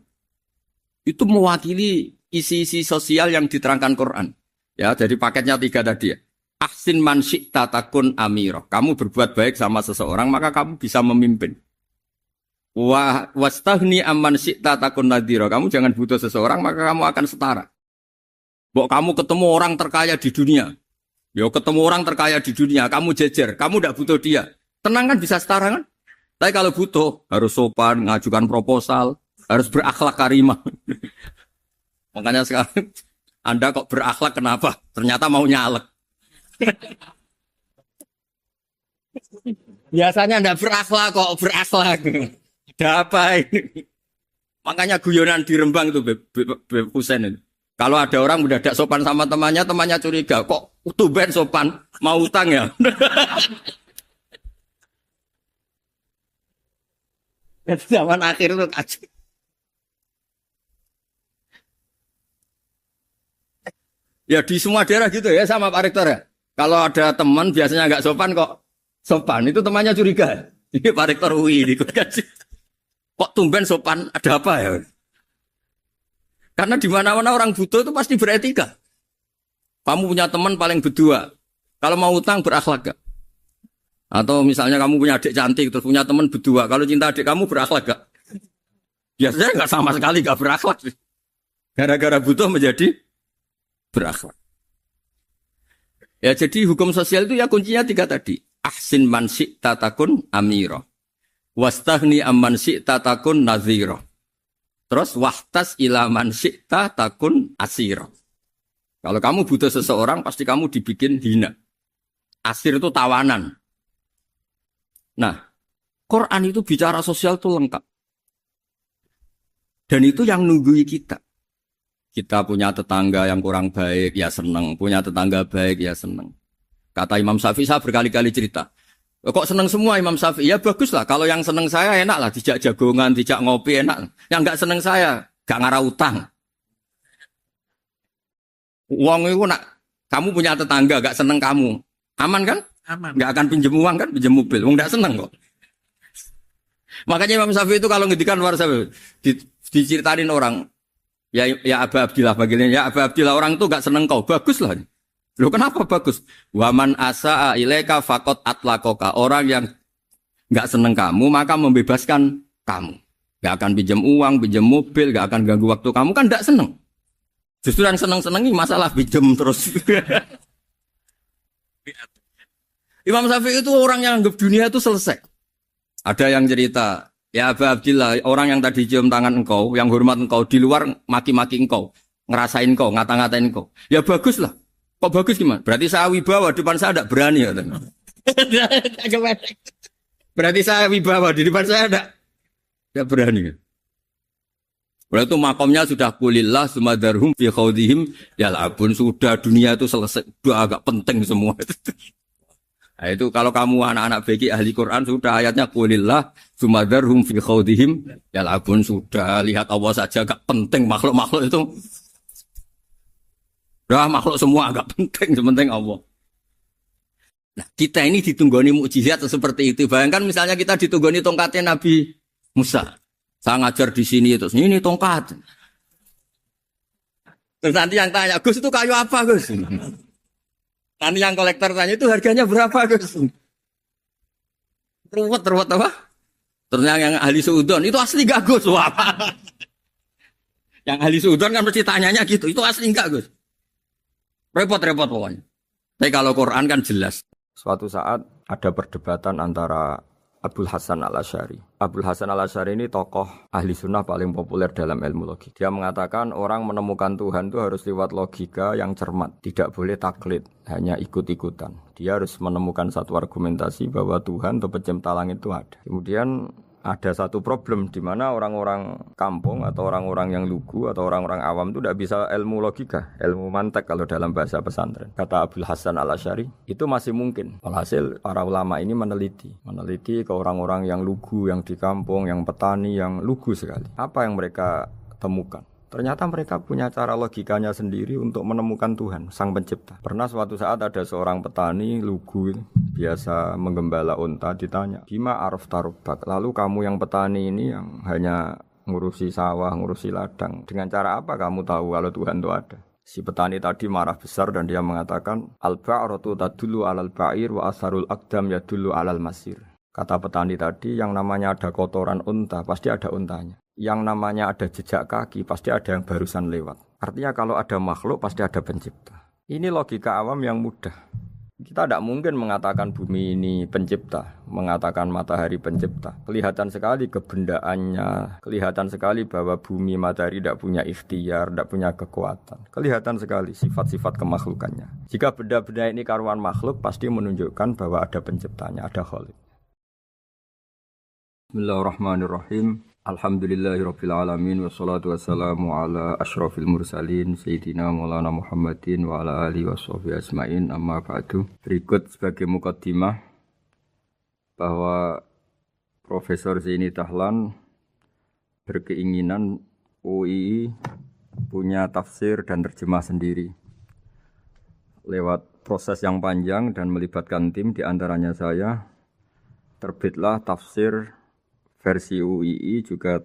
Itu mewakili isi-isi sosial yang diterangkan Quran. Ya, jadi paketnya 3 tadi ya. Ahsin man syi'ta takun amiro. Kamu berbuat baik sama seseorang, maka kamu bisa memimpin. Wastahni amman syi'ta takun nadhira. Kamu jangan butuh seseorang, maka kamu akan setara. Bok kamu ketemu orang terkaya di dunia. Yo ketemu orang terkaya di dunia, kamu jejer, kamu tidak butuh dia. Tenang kan bisa setara kan? Tapi kalau butuh, harus sopan, ngajukan proposal, harus berakhlak karimah. Makanya sekarang, Anda kok berakhlak kenapa? Ternyata mau nyalek. Biasanya Anda berakhlak kok berakhlak. Ada apa ini? Makanya guyonan di Rembang itu Beb Husein itu. Kalau ada orang mendadak sopan sama temannya curiga. Kok tumben sopan? Mau utang ya? Zaman akhir itu kacau. Ya di semua daerah gitu ya sama Pak Rektor ya. Kalau ada teman biasanya nggak sopan kok sopan, itu temannya curiga. Ini Pak Rektor UI ini kok tumben sopan, ada apa ya? Karena di mana-mana orang butuh itu pasti beretika. Kamu punya teman paling berdua, kalau mau utang berakhlak gak? Atau misalnya kamu punya adik cantik terus punya teman berdua, kalau cinta adik kamu berakhlak gak? Biasanya nggak sama sekali nggak berakhlak. Gara-gara butuh menjadi berakhlak. Ya jadi hukum sosial itu ya kuncinya 3 tadi. Ahsin man syi'ta takun amiro. Wastahni amman syi'ta takun nadhiro. Terus wahtas ila man syi'ta takun asiro. Kalau kamu butuh seseorang pasti kamu dibikin hina. Asir itu tawanan. Nah, Quran itu bicara sosial itu lengkap. Dan itu yang nunggui kita. Kita punya tetangga yang kurang baik, ya seneng. Punya tetangga baik, ya seneng. Kata Imam Syafi'i, saya berkali-kali cerita. Kok seneng semua Imam Syafi'i? Ya bagus lah. Kalau yang seneng saya enak lah. Dijak jagongan, dijak ngopi enak. Yang gak seneng saya, gak ngarah utang. Uang itu nak, kamu punya tetangga gak seneng kamu. Aman kan? Aman. Gak akan pinjem uang kan? Pinjem mobil. Uang gak seneng kok. Makanya Imam Syafi'i itu kalau ngedikan luar Syafi'i, diceritain orang. Ya Aba Abdillah bagiannya. Ya Aba Abdillah orang itu gak seneng kau. Bagus lah. Loh kenapa bagus? Waman asa'a ilaika faqad atlaqaka. Orang yang gak seneng kamu maka membebaskan kamu. Gak akan pinjam uang, pinjam mobil, gak akan ganggu waktu kamu kan gak seneng. Justru yang seneng-senengi masalah pinjam terus. Imam Syafi'i itu orang yang anggap dunia itu selesai. Ada yang cerita, ya Aba Abdillah, orang yang tadi cium tangan engkau, yang hormat engkau, di luar maki-maki engkau, ngerasain engkau, ngata-ngatain engkau. Ya bagus lah. Kok bagus gimana? Berarti saya wibawa, depan saya tidak berani. Berarti saya wibawa, di depan saya tidak berani. Berarti itu makomnya sudah kulillah, sumadarhum fi khawdihim, yal'abun, sudah dunia itu selesai, sudah agak penting semua. Nah itu kalau kamu anak-anak beki ahli Quran, sudah ayatnya kulillah, sumadarhum fi khawdihim, yal'abun, sudah lihat Allah saja agak penting, makhluk-makhluk itu. Dah makhluk semua agak penting, sepenting Allah. Nah, kita ini ditunggoni mukjizat seperti itu. Bayangkan misalnya kita ditunggoni tongkatnya Nabi Musa. Saya ngajar di sini terus ini tongkat. Terus nanti yang tanya, Gus itu kayu apa, Gus? Nanti yang kolektor tanya itu harganya berapa, Gus? Ruwet apa? Terus yang ahli suudon itu asli gak, Gus? Wah. Yang ahli suudon kan mesti tanyanya gitu, itu asli enggak, Gus? Repot-repot pokoknya. Tapi kalau Quran kan jelas. Suatu saat ada perdebatan antara Abul Hasan al-Asy'ari. Abul Hasan al-Asy'ari ini tokoh ahli sunnah paling populer dalam ilmu logik. Dia mengatakan orang menemukan Tuhan itu harus lewat logika yang cermat. Tidak boleh taklid, hanya ikut-ikutan. Dia harus menemukan satu argumentasi bahwa Tuhan atau pencipta langit itu ada. Kemudian ada satu problem di mana orang-orang kampung atau orang-orang yang lugu atau orang-orang awam itu tidak bisa ilmu logika, ilmu mantek kalau dalam bahasa pesantren. Kata Abul Hasan al-Asy'ari, itu masih mungkin. Alhasil para ulama ini meneliti ke orang-orang yang lugu, yang di kampung, yang petani, yang lugu sekali. Apa yang mereka temukan? Ternyata mereka punya cara logikanya sendiri untuk menemukan Tuhan, Sang Pencipta. Pernah suatu saat ada seorang petani lugu, biasa menggembala unta, ditanya, Bima araf tarubak, lalu kamu yang petani ini yang hanya ngurusi sawah, ngurusi ladang, dengan cara apa kamu tahu kalau Tuhan itu ada? Si petani tadi marah besar dan dia mengatakan, Al-ba'ratu tadullu alal ba'ir wa asharul aqdam yadullu alal masir. Kata petani tadi, yang namanya ada kotoran unta, pasti ada untanya. Yang namanya ada jejak kaki, pasti ada yang barusan lewat. Artinya kalau ada makhluk, pasti ada pencipta. Ini logika awam yang mudah. Kita tidak mungkin mengatakan bumi ini pencipta, mengatakan matahari pencipta. Kelihatan sekali kebendaannya, kelihatan sekali bahwa bumi matahari tidak punya ikhtiar, tidak punya kekuatan. Kelihatan sekali sifat-sifat kemakhlukannya. Jika benda-benda ini karuan makhluk, pasti menunjukkan bahwa ada penciptanya, ada khalik. Bismillahirrahmanirrahim. Alhamdulillahirabbil alamin wassalatu wassalamu ala asyrafil mursalin sayyidina Maulana Muhammadin wa ala alihi washabihi ajmain amma ba'du. Berikut sebagai mukaddimah bahwa Profesor Zaini Dahlan berkeinginan UII punya tafsir dan terjemah sendiri. Lewat proses yang panjang dan melibatkan tim, di antaranya saya, terbitlah tafsir versi UII juga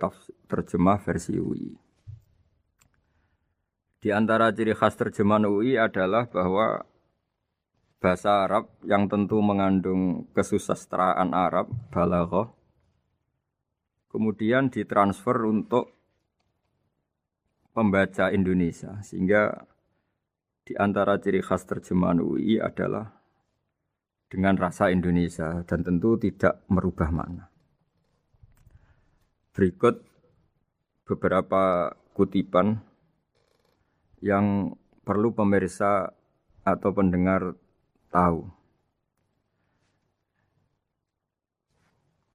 terjemah versi UII. Di antara ciri khas terjemahan UII adalah bahwa bahasa Arab yang tentu mengandung kesusastraan Arab, balaghah, kemudian ditransfer untuk pembaca Indonesia. Sehingga di antara ciri khas terjemahan UII adalah dengan rasa Indonesia dan tentu tidak merubah makna. Berikut beberapa kutipan yang perlu pemirsa atau pendengar tahu.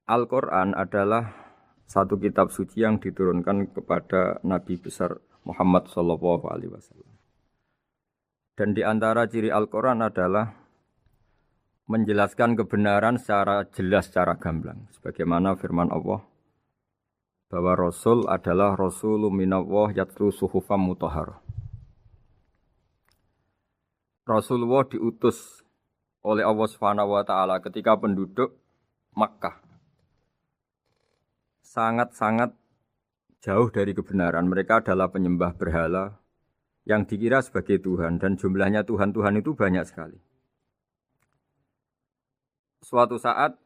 Al-Quran adalah satu kitab suci yang diturunkan kepada Nabi besar Muhammad SAW. Dan di antara ciri Al-Quran adalah menjelaskan kebenaran secara jelas, secara gamblang. Sebagaimana firman Allah, bahwa Rasul adalah Rasulun minallah yatlu suhufam mutahharah. Rasulullah diutus oleh Allah Subhanahu wa taala ketika penduduk Makkah sangat-sangat jauh dari kebenaran. Mereka adalah penyembah berhala yang dikira sebagai Tuhan, dan jumlahnya Tuhan-Tuhan itu banyak sekali. Suatu saat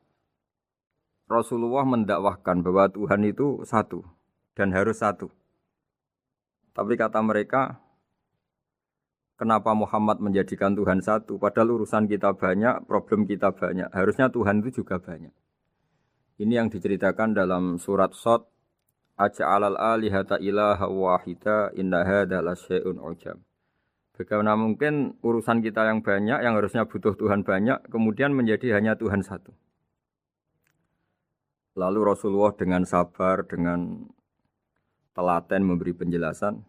Rasulullah mendakwahkan bahwa Tuhan itu satu dan harus satu. Tapi kata mereka, kenapa Muhammad menjadikan Tuhan satu? Padahal urusan kita banyak, problem kita banyak. Harusnya Tuhan itu juga banyak. Ini yang diceritakan dalam surat Shad, Aja'alal alihata ilaha wahida inna hadza lasyai'un ujab. Bagaimana mungkin urusan kita yang banyak, yang harusnya butuh Tuhan banyak, kemudian menjadi hanya Tuhan satu. Lalu Rasulullah dengan sabar, dengan telaten memberi penjelasan.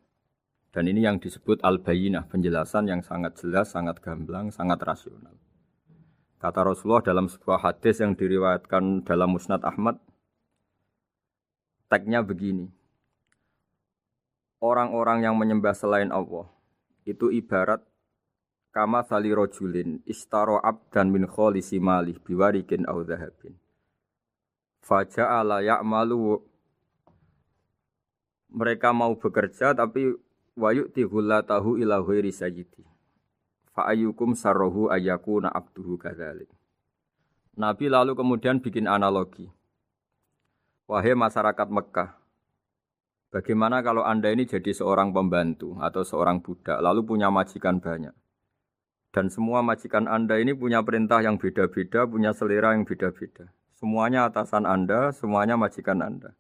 Dan ini yang disebut al-bayyinah, penjelasan yang sangat jelas, sangat gamblang, sangat rasional. Kata Rasulullah dalam sebuah hadis yang diriwayatkan dalam Musnad Ahmad, tagnya begini, orang-orang yang menyembah selain Allah, itu ibarat kama thali rojulin istaro abdan min kholisi malih biwarikin au dhahabin. Faja'ala ya'malu, mereka mau bekerja tapi wayu'ti ghullatahu ila ghairi sayyidi. Fa'ayyukum sarrohu ayyakuna abduhu kadzalik. Nabi lalu kemudian bikin analogi. Wahai masyarakat Mekah, bagaimana kalau Anda ini jadi seorang pembantu atau seorang budak lalu punya majikan banyak. Dan semua majikan Anda ini punya perintah yang beda-beda, punya selera yang beda-beda. Semuanya atasan Anda, semuanya majikan Anda.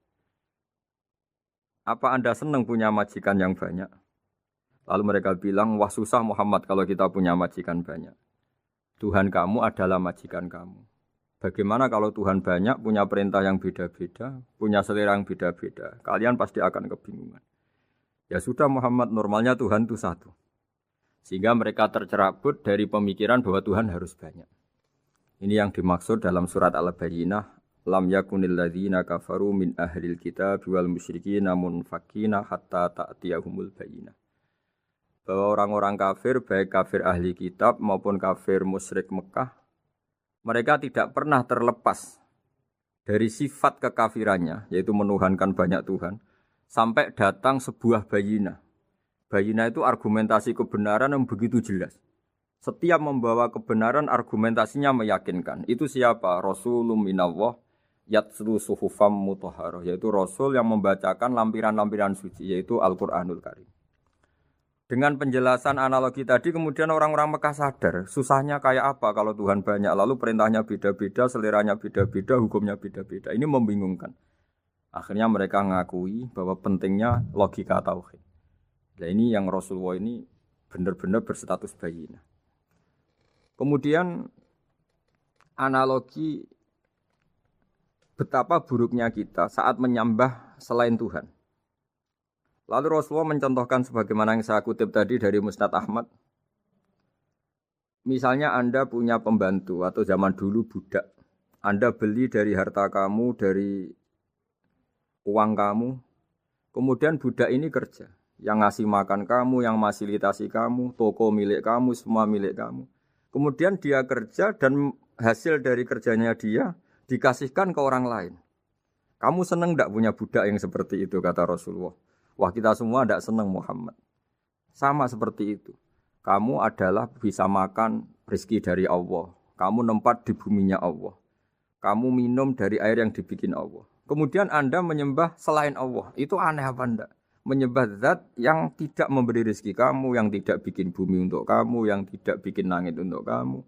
Apa Anda senang punya majikan yang banyak? Lalu mereka bilang, wah susah Muhammad kalau kita punya majikan banyak. Tuhan kamu adalah majikan kamu. Bagaimana kalau Tuhan banyak, punya perintah yang beda-beda, punya selera yang beda-beda? Kalian pasti akan kebingungan. Ya sudah Muhammad, normalnya Tuhan itu satu. Sehingga mereka tercerabut dari pemikiran bahwa Tuhan harus banyak. Ini yang dimaksud dalam surat Al-Bayyinah. Lam yakunil ladzina kafaru min ahlil kitab wal musyrikina munfakina hatta ta'tiyahumul bayyinah. Bahwa orang-orang kafir, baik kafir ahli kitab maupun kafir musyrik Mekah, mereka tidak pernah terlepas dari sifat kekafirannya, yaitu menuhankan banyak Tuhan, sampai datang sebuah bayinah. Bayinah itu argumentasi kebenaran yang begitu jelas. Setiap membawa kebenaran, argumentasinya meyakinkan. Itu siapa? Rasulun minallah yatslu suhufam mutahharah, yaitu Rasul yang membacakan lampiran-lampiran suci, yaitu Al-Quranul Karim. Dengan penjelasan analogi tadi, kemudian orang-orang Mekah sadar, susahnya kayak apa kalau Tuhan banyak, lalu perintahnya beda-beda, seleranya beda-beda, hukumnya beda-beda. Ini membingungkan. Akhirnya mereka ngakui bahwa pentingnya logika tauhid. Nah ini yang Rasulullah ini benar-benar berstatus bayinah. Kemudian analogi betapa buruknya kita saat menyembah selain Tuhan. Lalu Rasulullah mencontohkan sebagaimana yang saya kutip tadi dari Musnad Ahmad. Misalnya Anda punya pembantu atau zaman dulu budak. Anda beli dari harta kamu, dari uang kamu. Kemudian budak ini kerja. Yang ngasih makan kamu, yang fasilitasi kamu, toko milik kamu, semua milik kamu. Kemudian dia kerja dan hasil dari kerjanya dia dikasihkan ke orang lain. Kamu senang tidak punya budak yang seperti itu, kata Rasulullah. Wah kita semua tidak senang Muhammad. Sama seperti itu. Kamu adalah bisa makan rezeki dari Allah. Kamu nempat di buminya Allah. Kamu minum dari air yang dibikin Allah. Kemudian Anda menyembah selain Allah. Itu aneh apa enggak? Menyembah zat yang tidak memberi rezeki kamu, yang tidak bikin bumi untuk kamu, yang tidak bikin langit untuk kamu,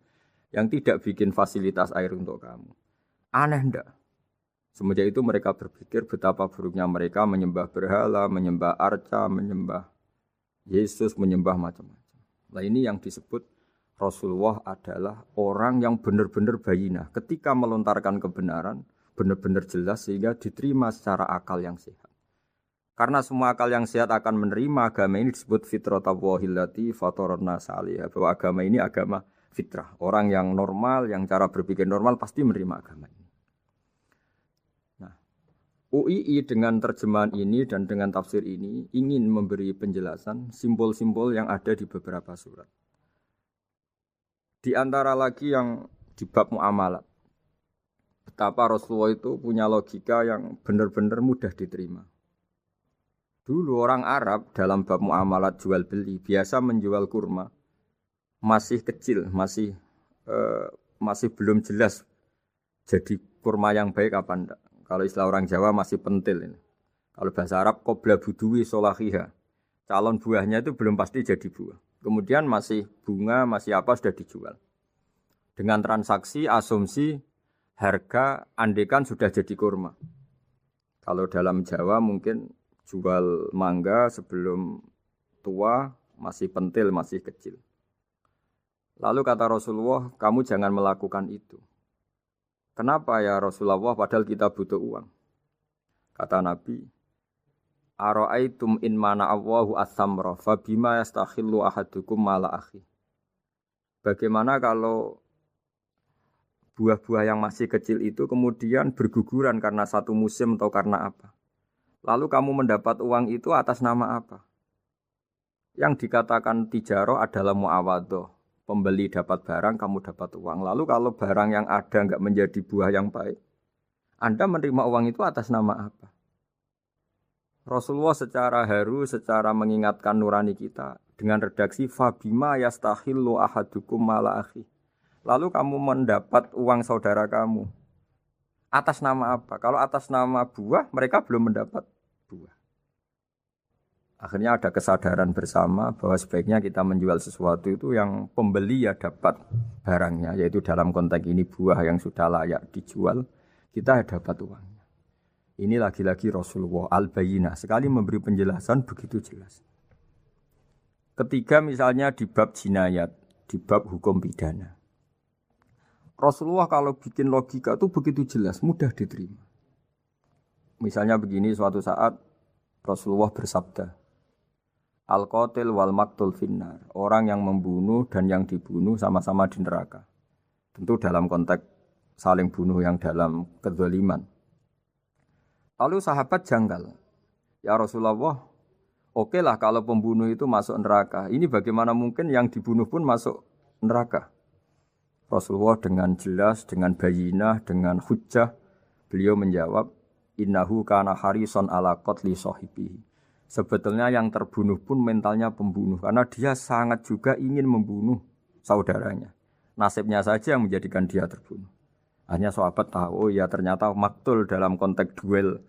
yang tidak bikin fasilitas air untuk kamu. Aneh enggak? Semenjak itu mereka berpikir betapa buruknya mereka menyembah berhala, menyembah arca, menyembah Yesus, menyembah macam-macam. Nah ini yang disebut Rasulullah adalah orang yang benar-benar bayinah. Ketika melontarkan kebenaran, benar-benar jelas sehingga diterima secara akal yang sehat. Karena semua akal yang sehat akan menerima agama ini disebut fitratallahi fatarana salihah. Bahwa agama ini agama fitrah. Orang yang normal, yang cara berpikir normal pasti menerima agama ini. UII dengan terjemahan ini dan dengan tafsir ini ingin memberi penjelasan simbol-simbol yang ada di beberapa surat. Di antara lagi yang di bab muamalat. Betapa Rasulullah itu punya logika yang benar-benar mudah diterima. Dulu orang Arab dalam bab muamalat jual beli biasa menjual kurma. Masih kecil, masih belum jelas jadi kurma yang baik apa enggak. Kalau istilah orang Jawa masih pentil ini. Kalau bahasa Arab qobla buduwi solahiha. Calon buahnya itu belum pasti jadi buah. Kemudian masih bunga, masih apa sudah dijual. Dengan transaksi, asumsi, harga, andekan sudah jadi kurma. Kalau dalam Jawa mungkin jual mangga sebelum tua, masih pentil, masih kecil. Lalu kata Rasulullah, kamu jangan melakukan itu. Kenapa ya Rasulullah padahal kita butuh uang? Kata Nabi, Ara'aitum in mana Allahu as-samra fa bima yastakhillu ahadukum mala akhi. Bagaimana kalau buah-buah yang masih kecil itu kemudian berguguran karena satu musim atau karena apa? Lalu kamu mendapat uang itu atas nama apa? Yang dikatakan tijarah adalah muawadhah. Pembeli dapat barang, kamu dapat uang. Lalu kalau barang yang ada enggak menjadi buah yang baik, Anda menerima uang itu atas nama apa? Rasulullah secara haru, secara mengingatkan nurani kita dengan redaksi fabima yastakhillu ahadukum mala akhi. Lalu kamu mendapat uang saudara kamu atas nama apa? Kalau atas nama buah, mereka belum mendapat buah. Akhirnya ada kesadaran bersama bahwa sebaiknya kita menjual sesuatu itu yang pembeli ya dapat barangnya, yaitu dalam konteks ini buah yang sudah layak dijual, kita dapat uangnya. Ini lagi-lagi Rasulullah al-Bayyinah sekali memberi penjelasan begitu jelas. Ketiga misalnya di bab jinayat, di bab hukum pidana. Rasulullah kalau bikin logika itu begitu jelas, mudah diterima. Misalnya begini, suatu saat Rasulullah bersabda, Al-qatil wal maktul finnar. Orang yang membunuh dan yang dibunuh sama-sama di neraka. Tentu dalam konteks saling bunuh yang dalam kezaliman. Lalu sahabat janggal. Ya Rasulullah, oke lah kalau pembunuh itu masuk neraka. Ini bagaimana mungkin yang dibunuh pun masuk neraka? Rasulullah dengan jelas, dengan bayinah, dengan hujjah, beliau menjawab, innahu kana harison ala qatli sahibihi. Sebetulnya yang terbunuh pun mentalnya pembunuh. Karena dia sangat juga ingin membunuh saudaranya. Nasibnya saja yang menjadikan dia terbunuh. Hanya sahabat tahu, oh ya ternyata maktul dalam konteks duel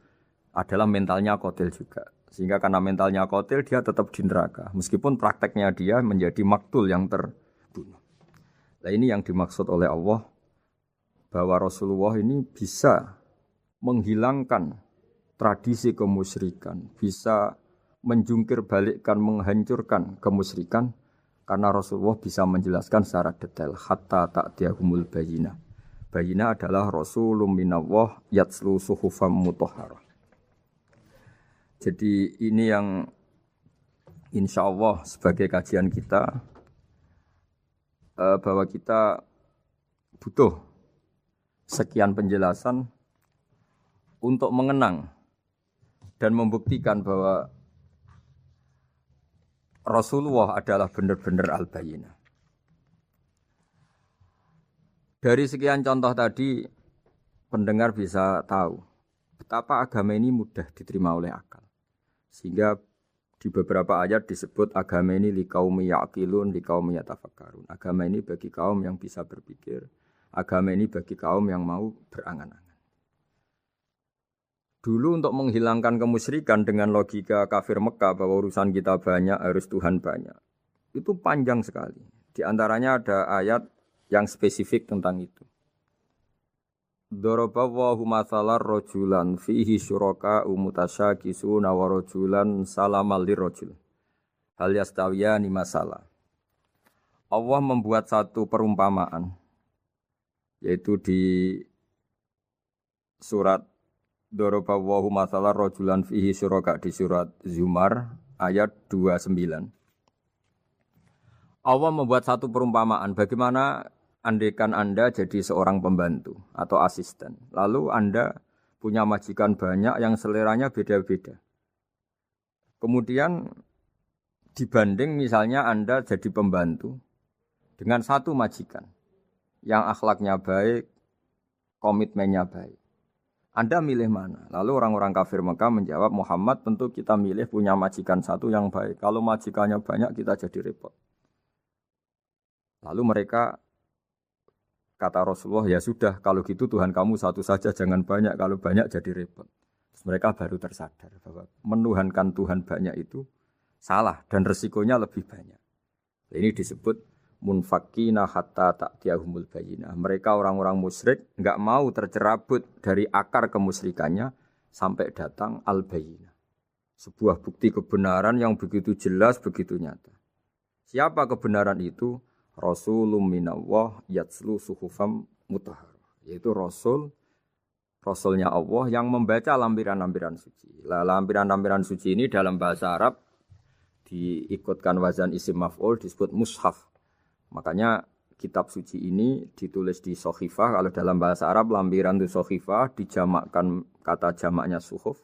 adalah mentalnya qatil juga. Sehingga karena mentalnya qatil dia tetap di neraka. Meskipun prakteknya dia menjadi maktul yang terbunuh. Nah ini yang dimaksud oleh Allah. Bahwa Rasulullah ini bisa menghilangkan tradisi kemusyrikan. Bisa menjungkir balikkan, menghancurkan kemusyrikan karena Rasulullah bisa menjelaskan secara detail hatta ta'tiyahumul bayyinah. Bayyinah adalah Rasulun minallah yatslu suhufam mutahharah. Jadi ini yang insyaallah sebagai kajian kita bahwa kita butuh sekian penjelasan untuk mengenang dan membuktikan bahwa Rasulullah adalah benar-benar al-bayyinah. Dari sekian contoh tadi, pendengar bisa tahu betapa agama ini mudah diterima oleh akal. Sehingga di beberapa ayat disebut agama ini liqaumi ya'qilun, liqaumi yatafakkarun. Agama ini bagi kaum yang bisa berpikir. Agama ini bagi kaum yang mau berangan-angan. Dulu untuk menghilangkan kemusyrikan dengan logika kafir Mekah bahwa urusan kita banyak, harus Tuhan banyak. Itu panjang sekali. Di antaranya ada ayat yang spesifik tentang itu. Daraballahu mathalan rajulan fihi syuraka mutasyakisuna wa rajulan salamal lirajul. Hal yastawiyani masalah. Allah membuat satu perumpamaan yaitu di surat Daraballahu mathalan rajulan fihi syuraka di surat Zumar ayat 29. Allah membuat satu perumpamaan bagaimana andaikan Anda jadi seorang pembantu atau asisten. Lalu Anda punya majikan banyak yang seleranya beda-beda. Kemudian dibanding misalnya Anda jadi pembantu dengan satu majikan yang akhlaknya baik, komitmennya baik. Anda milih mana? Lalu orang-orang kafir Mekah menjawab, Muhammad tentu kita milih punya majikan satu yang baik. Kalau majikannya banyak kita jadi repot. Lalu mereka kata Rasulullah, ya sudah kalau gitu Tuhan kamu satu saja jangan banyak. Kalau banyak jadi repot. Terus mereka baru tersadar bahwa menuhankan Tuhan banyak itu salah dan resikonya lebih banyak. Ini disebut munfakina hatta ta'tiyahumul bayyinah. Mereka orang-orang musyrik enggak mau tercerabut dari akar kemusyrikannya sampai datang al-bayyinah. Sebuah bukti kebenaran yang begitu jelas, begitu nyata. Siapa kebenaran itu? Rasulun minallah yatslu suhufam mutahharah. Yaitu Rasulnya Allah yang membaca lampiran-lampiran suci. Lampiran-lampiran suci ini dalam bahasa Arab diikutkan wazan isim maf'ul disebut mushaf. Makanya kitab suci ini ditulis di sohifah. Kalau dalam bahasa Arab lampiran itu sohifah dijamakkan kata jamaknya suhuf.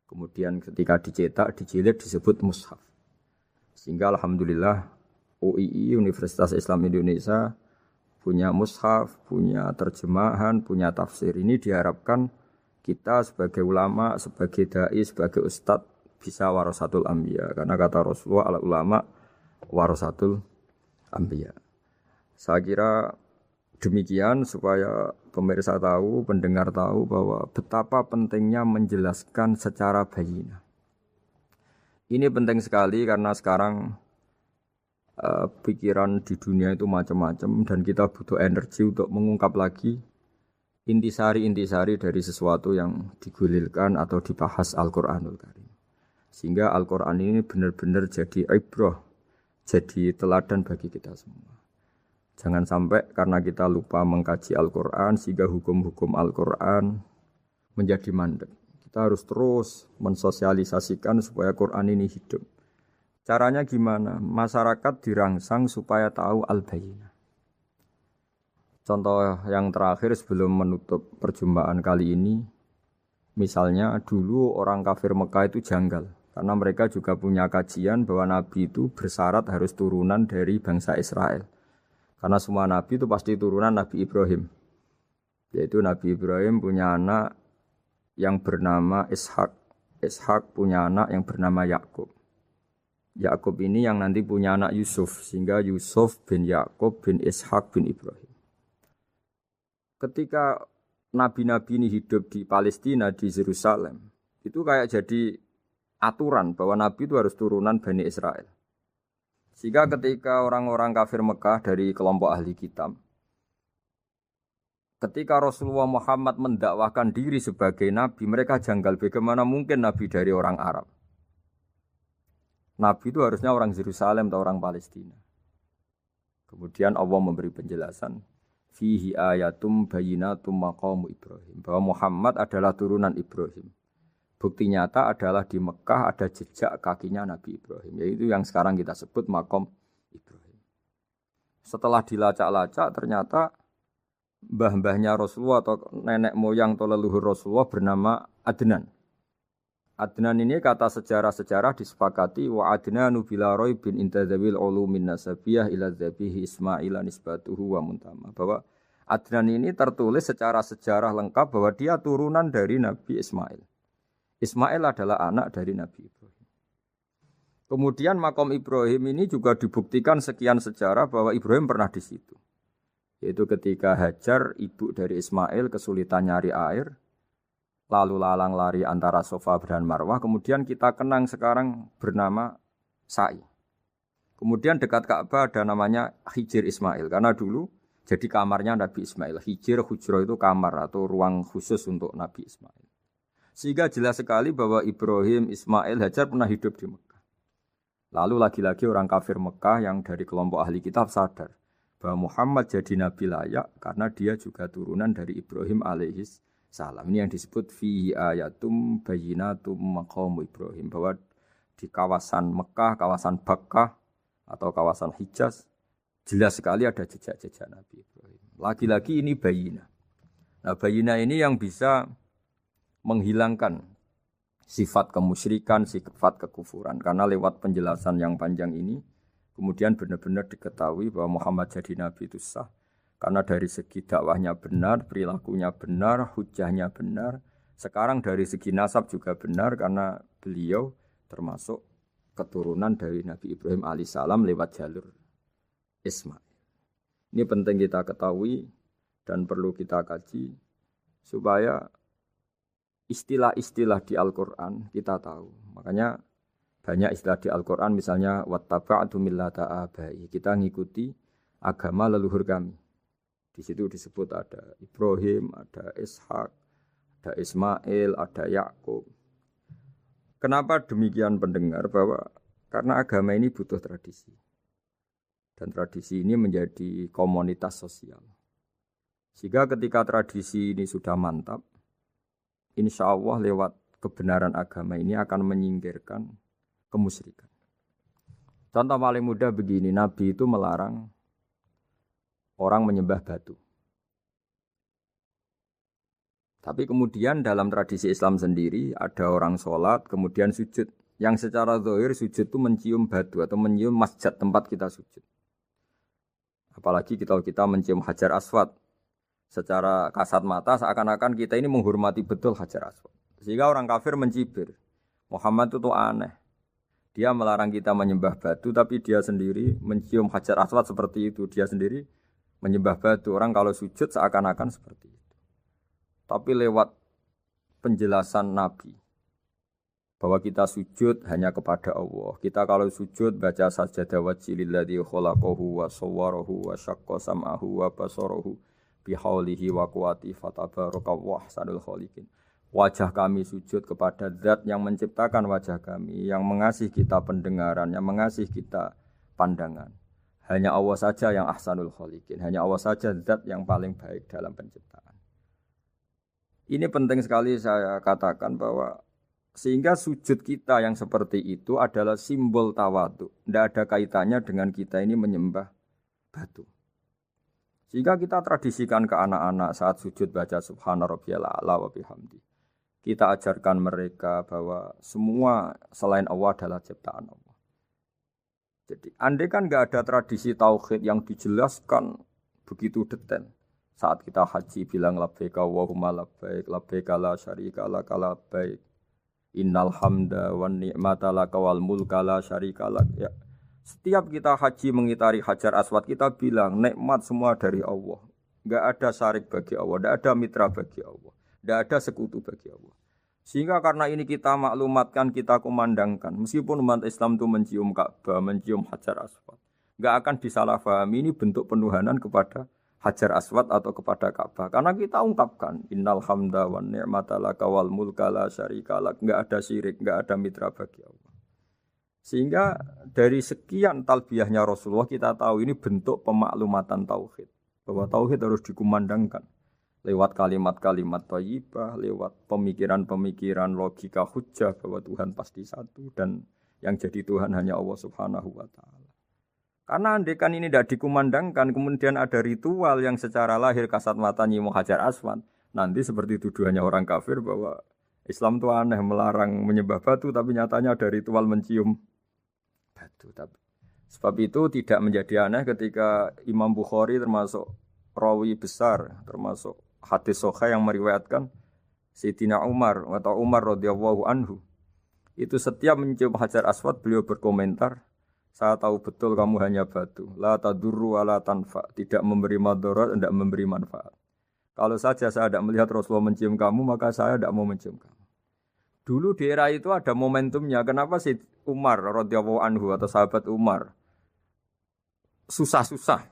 Kemudian ketika dicetak, dijilid disebut mushaf. Sehingga alhamdulillah UII Universitas Islam Indonesia punya mushaf, punya terjemahan, punya tafsir. Ini diharapkan kita sebagai ulama, sebagai dai, sebagai ustadz bisa warasatul anbiya. Karena kata Rasulullah al-ulama warasatul anbiya. Saya kira demikian supaya pemirsa tahu, pendengar tahu bahwa betapa pentingnya menjelaskan secara bayyinah. Ini penting sekali karena sekarang pikiran di dunia itu macam-macam dan kita butuh energi untuk mengungkap lagi intisari-intisari dari sesuatu yang digulirkan atau dibahas Al-Qur'anul Karim. Sehingga Al-Qur'an ini benar-benar jadi ibrah, jadi teladan bagi kita semua. Jangan sampai karena kita lupa mengkaji Al-Qur'an sehingga hukum-hukum Al-Qur'an menjadi mandek. Kita harus terus mensosialisasikan supaya Quran ini hidup. Caranya gimana? Masyarakat dirangsang supaya tahu al-bayyinah. Contoh yang terakhir sebelum menutup perjumpaan kali ini, misalnya dulu orang kafir Mekah itu janggal. Karena mereka juga punya kajian bahwa Nabi itu bersyarat harus turunan dari bangsa Israel. Karena semua Nabi itu pasti turunan Nabi Ibrahim. Yaitu Nabi Ibrahim punya anak yang bernama Ishak. Ishak punya anak yang bernama Yakub. Yakub ini yang nanti punya anak Yusuf, sehingga Yusuf bin Yakub bin Ishak bin Ibrahim. Ketika nabi-nabi ini hidup di Palestina, di Yerusalem, itu kayak jadi aturan bahwa nabi itu harus turunan Bani Israel. Sehingga ketika orang-orang kafir Mekah dari kelompok ahli kitab, ketika Rasulullah Muhammad mendakwahkan diri sebagai nabi, mereka janggal bagaimana mungkin nabi dari orang Arab. Nabi itu harusnya orang Yerusalem atau orang Palestina. Kemudian Allah memberi penjelasan, fihi ayatum bayyinatum maqamu Ibrahim, bahwa Muhammad adalah turunan Ibrahim. Bukti nyata adalah di Mekah ada jejak kakinya Nabi Ibrahim, yaitu yang sekarang kita sebut maqam Ibrahim. Setelah dilacak-lacak ternyata mbah-mbahnya Rasulullah atau nenek moyang atau leluhur Rasulullah bernama Adnan. Adnan ini kata sejarah-sejarah disepakati wa Adnanu bila raibin intadzawil ulumin nasabiyah ila dzabihi Ismail nisbatuhu wa muntama. Bahwa Adnan ini tertulis secara sejarah lengkap bahwa dia turunan dari Nabi Ismail. Ismail adalah anak dari Nabi Ibrahim. Kemudian makom Ibrahim ini juga dibuktikan sekian sejarah bahwa Ibrahim pernah di situ. Yaitu ketika Hajar, ibu dari Ismail, kesulitan nyari air, lalu lalang lari antara Safa dan Marwah, kemudian kita kenang sekarang bernama Sa'i. Kemudian dekat Ka'bah ada namanya Hijir Ismail, karena dulu jadi kamarnya Nabi Ismail. Hijir, hujro itu kamar atau ruang khusus untuk Nabi Ismail. Sehingga jelas sekali bahwa Ibrahim, Ismail, Hajar pernah hidup di Mekah. Lalu lagi-lagi orang kafir Mekah yang dari kelompok ahli kitab sadar bahwa Muhammad jadi nabi layak karena dia juga turunan dari Ibrahim alaihis salam. Ini yang disebut fi ayatum bayyinatum maqamu Ibrahim, bahwa di kawasan Mekah, kawasan Bakkah atau kawasan Hijaz jelas sekali ada jejak-jejak Nabi Ibrahim. Lagi-lagi ini bayyinah. Nah, bayyinah ini yang bisa menghilangkan sifat kemusyrikan, sifat kekufuran, karena lewat penjelasan yang panjang ini kemudian benar-benar diketahui bahwa Muhammad jadi nabi itu sah. Karena dari segi dakwahnya benar, perilakunya benar, hujahnya benar. Sekarang dari segi nasab juga benar karena beliau termasuk keturunan dari Nabi Ibrahim alaihissalam lewat jalur Ismail. Ini penting kita ketahui dan perlu kita kaji supaya istilah-istilah di Al-Quran kita tahu. Makanya banyak istilah di Al-Quran, misalnya wattaba'tu millata abai, kita ngikuti agama leluhur kami. Di situ disebut ada Ibrahim, ada Ishak, ada Ismail, ada Yakub. Kenapa demikian pendengar? Bahwa karena agama ini butuh tradisi. Dan tradisi ini menjadi komunitas sosial. Sehingga ketika tradisi ini sudah mantap, insya Allah lewat kebenaran agama ini akan menyingkirkan kemusyrikan. Contoh paling mudah begini, Nabi itu melarang orang menyembah batu. Tapi kemudian dalam tradisi Islam sendiri ada orang sholat kemudian sujud. Yang secara zahir sujud itu mencium batu atau mencium masjid tempat kita sujud. Apalagi kita mencium Hajar Aswad. Secara kasat mata seakan-akan kita ini menghormati betul Hajar Aswad. Sehingga orang kafir mencibir. Muhammad itu aneh. Dia melarang kita menyembah batu, tapi dia sendiri mencium Hajar Aswad seperti itu. Dia sendiri menyembah batu. Orang kalau sujud seakan-akan seperti itu. Tapi lewat penjelasan Nabi, bahwa kita sujud hanya kepada Allah. Kita kalau sujud baca sajada wajhililladzi khalaqahu wa sawwarahu wa syaqqa sam'ahu wa basarahu bihaulihi wa quwwati fatabarakallahu ahsanul khaliqin. Wajah kami sujud kepada zat yang menciptakan wajah kami, yang mengasih kita pendengaran, yang mengasih kita pandangan. Hanya Allah saja yang ahsanul khaliqin, hanya Allah saja zat yang paling baik dalam penciptaan. Ini penting sekali saya katakan bahwa sehingga sujud kita yang seperti itu adalah simbol tawadhu. Tidak ada kaitannya dengan kita ini menyembah batu. Sehingga kita tradisikan ke anak-anak saat sujud baca subhana rabbiyal a'la wa bihamdi. Kita ajarkan mereka bahwa semua selain Allah adalah ciptaan Allah. Jadi andai kan enggak ada tradisi tauhid yang dijelaskan begitu detail. Saat kita haji bilang labbaik Allahumma labbaik, labbaik la syarika lak labbaik. Innal hamda wan ni'mata laka wal mulka la syarika lak. Ya. Setiap kita haji mengitari Hajar Aswad kita bilang nikmat semua dari Allah. Enggak ada syarik bagi Allah, enggak ada mitra bagi Allah, enggak ada sekutu bagi Allah. Sehingga karena ini kita maklumatkan, kita kumandangkan. Meskipun umat Islam itu mencium Ka'bah, mencium Hajar Aswad, enggak akan disalahfahami ini bentuk penuhanan kepada Hajar Aswad atau kepada Ka'bah. Karena kita ungkapkan innal hamda wan ni'mata laka wal mulka la syarika lak. Enggak ada syirik, enggak ada mitra bagi Allah. Sehingga dari sekian talbiyahnya Rasulullah kita tahu ini bentuk pemaklumatan tauhid. Bahwa tauhid harus dikumandangkan lewat kalimat-kalimat thayyibah, lewat pemikiran-pemikiran logika hujjah bahwa Tuhan pasti satu dan yang jadi Tuhan hanya Allah Subhanahu wa taala. Karena andekan ini tidak dikumandangkan, kemudian ada ritual yang secara lahir kasat mata nyium Hajar Aswad. Nanti seperti tuduhannya orang kafir bahwa Islam itu aneh, melarang menyembah batu, tapi nyatanya ada ritual mencium batu. Sebab itu tidak menjadi aneh ketika Imam Bukhari termasuk rawi besar, termasuk hadis sahih yang meriwayatkan Sayyidina Umar atau Umar radhiyallahu anhu. Itu setiap mencium Hajar Aswad beliau berkomentar, saya tahu betul kamu hanya batu. La tadurru wa la tanfa. Tidak memberi madarat, tidak memberi manfaat. Kalau saja saya tidak melihat Rasulullah mencium kamu, maka saya tidak mau mencium kamu. Dulu di era itu ada momentumnya. Kenapa sih Umar radhiyallahu anhu atau sahabat Umar susah-susah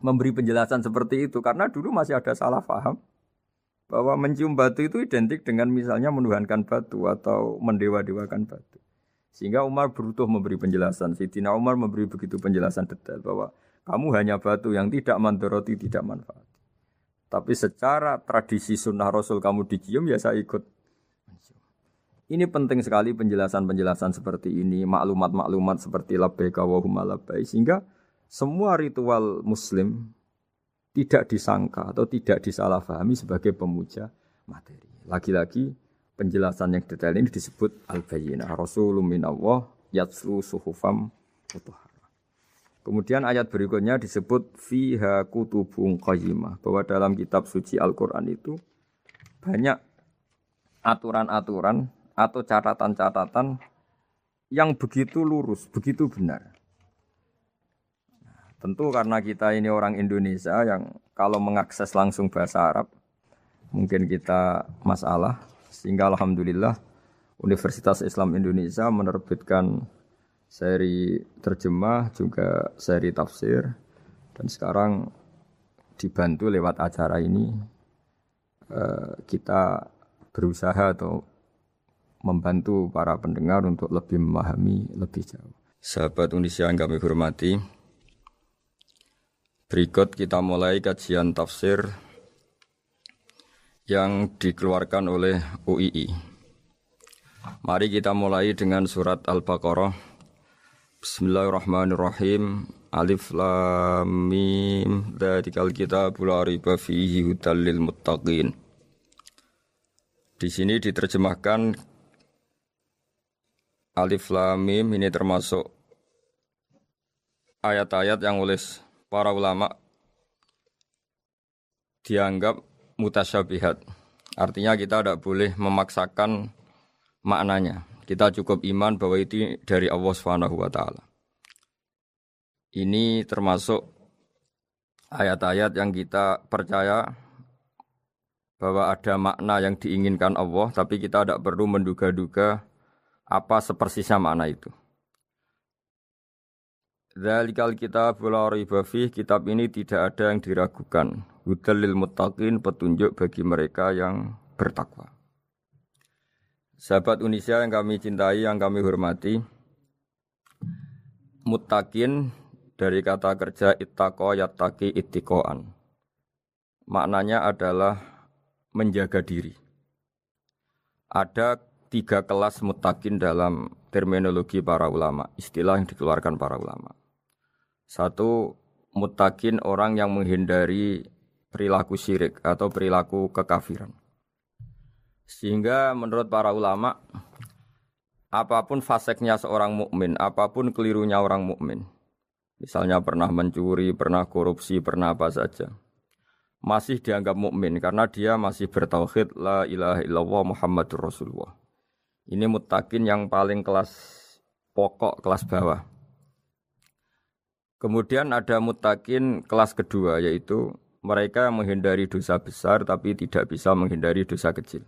memberi penjelasan seperti itu? Karena dulu masih ada salah paham bahwa mencium batu itu identik dengan misalnya menuhankan batu atau mendewa-dewakan batu. Sehingga Umar berutuh memberi penjelasan. Sayyidina Umar memberi begitu penjelasan detail bahwa kamu hanya batu yang tidak mandoroti, tidak manfaat. Tapi secara tradisi sunnah Rasul kamu dicium, ya saya ikut. Ini penting sekali penjelasan-penjelasan seperti ini, maklumat-maklumat seperti labbaik Allahumma labbaik, sehingga semua ritual Muslim tidak disangka atau tidak disalahfahami sebagai pemuja materi. Lagi-lagi penjelasan yang detail ini disebut al-bayyinah. Rasulun minallah yatslu suhufam mutahharah. Kemudian ayat berikutnya disebut fiha kutubun qayyimah, bahwa dalam kitab suci Al-Qur'an itu banyak aturan-aturan atau catatan-catatan yang begitu lurus, begitu benar. Tentu karena kita ini orang Indonesia yang kalau mengakses langsung bahasa Arab mungkin kita masalah. Sehingga alhamdulillah Universitas Islam Indonesia menerbitkan seri terjemah juga seri tafsir, dan sekarang dibantu lewat acara ini kita berusaha atau membantu para pendengar untuk lebih memahami lebih jauh. Sahabat Indonesia yang kami hormati, berikut kita mulai kajian tafsir yang dikeluarkan oleh UII. Mari kita mulai dengan surat Al-Baqarah. Bismillahirrahmanirrahim. Alif lam mim. Dzalikal kitabul la raiba fihi hudal lil muttaqin. Di sini diterjemahkan Alif lam mim ini termasuk ayat-ayat yang oleh para ulama dianggap mutasyabihat. Artinya kita tidak boleh memaksakan maknanya. Kita cukup iman bahwa itu dari Allah Subhanahu wa taala. Ini termasuk ayat-ayat yang kita percaya bahwa ada makna yang diinginkan Allah, tapi kita tidak perlu menduga-duga Apa sepersisnya makna itu? Dzalikal kitab la raiba fih, kitab ini tidak ada yang diragukan. Hudal lil muttaqin, petunjuk bagi mereka yang bertakwa. Sahabat Unisia yang kami cintai, yang kami hormati, muttaqin dari kata kerja ittaqa yattaqi ittiqaan. Maknanya adalah menjaga diri. Ada 3 kelas muttaqin dalam terminologi para ulama, istilah yang dikeluarkan para ulama. 1, muttaqin orang yang menghindari perilaku syirik atau perilaku kekafiran. Sehingga menurut para ulama, apapun faseknya seorang mukmin, apapun kelirunya orang mukmin, misalnya pernah mencuri, pernah korupsi, pernah apa saja, masih dianggap mukmin karena dia masih bertauhid la ilaha illallah Muhammadur Rasulullah. Ini muttaqin yang paling kelas pokok, kelas bawah. Kemudian ada muttaqin kelas kedua, yaitu mereka yang menghindari dosa besar tapi tidak bisa menghindari dosa kecil.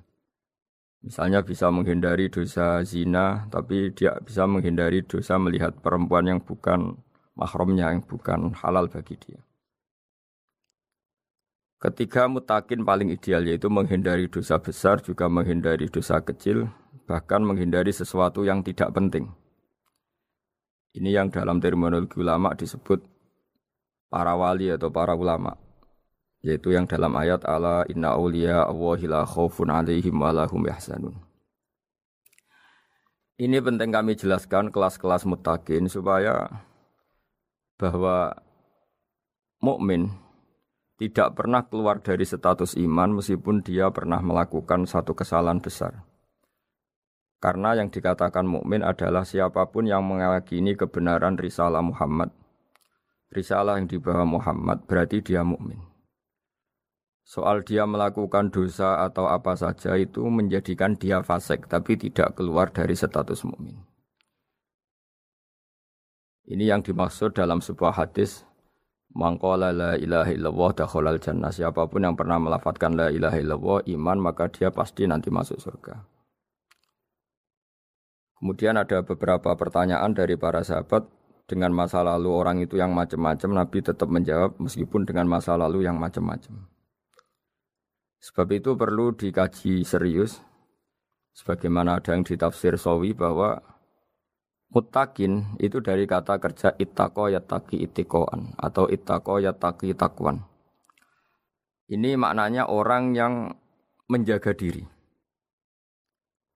Misalnya bisa menghindari dosa zina, tapi dia bisa menghindari dosa melihat perempuan yang bukan mahramnya, yang bukan halal bagi dia. Ketiga muttaqin paling ideal yaitu menghindari dosa besar, juga menghindari dosa kecil, bahkan menghindari sesuatu yang tidak penting. Ini yang dalam terminologi ulama disebut para wali atau para ulama, yaitu yang dalam ayat ala inna awliya Allahi la khaufun alaihim wa lahum yahzanun. Ini penting kami jelaskan kelas-kelas muttaqin supaya bahwa mukmin tidak pernah keluar dari status iman meskipun dia pernah melakukan satu kesalahan besar. Karena yang dikatakan mukmin adalah siapapun yang meyakini kebenaran risalah Muhammad. Risalah yang dibawa Muhammad berarti dia mukmin. Soal dia melakukan dosa atau apa saja itu menjadikan dia fasik tapi tidak keluar dari status mukmin. Ini yang dimaksud dalam sebuah hadis, man qala la ilaha illallah dakhalal jannah. Siapapun yang pernah melafadzkan la ilaha illallah iman, maka dia pasti nanti masuk surga. Kemudian ada beberapa pertanyaan dari para sahabat dengan masa lalu orang itu yang macam-macam, Nabi tetap menjawab meskipun dengan masa lalu yang macam-macam. Sebab itu perlu dikaji serius, sebagaimana ada yang ditafsir Sawi bahwa muttaqin itu dari kata kerja ittaqa yattaqi ittiqaan atau ittaqa yattaqi taqwan. Ini maknanya orang yang menjaga diri.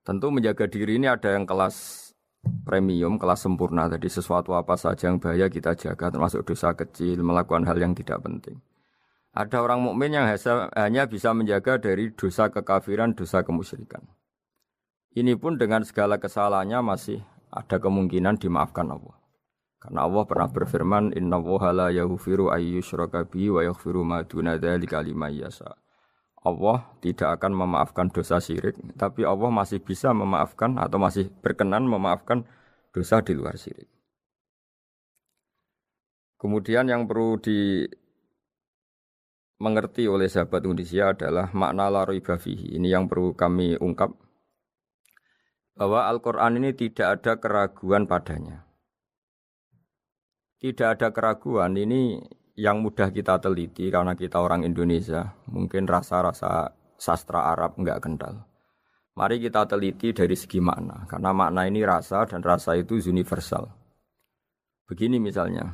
Tentu menjaga diri ini ada yang kelas premium, kelas sempurna. Jadi sesuatu apa saja yang bahaya kita jaga, termasuk dosa kecil, melakukan hal yang tidak penting. Ada orang mukmin yang hanya bisa menjaga dari dosa kekafiran, dosa kemusyrikan. Ini pun dengan segala kesalahannya masih ada kemungkinan dimaafkan Allah. Karena Allah pernah berfirman, innallaha la yaghfiru ayyushraka bihi wa yaghfiru ma duna dzalika liman yasha. Allah tidak akan memaafkan dosa syirik, tapi Allah masih bisa memaafkan atau masih berkenan memaafkan dosa di luar syirik. Kemudian yang perlu dimengerti oleh sahabat Unisia adalah makna la raiba fihi. Ini yang perlu kami ungkap, bahwa Al-Quran ini tidak ada keraguan padanya. Tidak ada keraguan ini yang mudah kita teliti karena kita orang Indonesia, mungkin rasa-rasa sastra Arab enggak kental. Mari kita teliti dari segi makna, karena makna ini rasa dan rasa itu universal. Begini misalnya,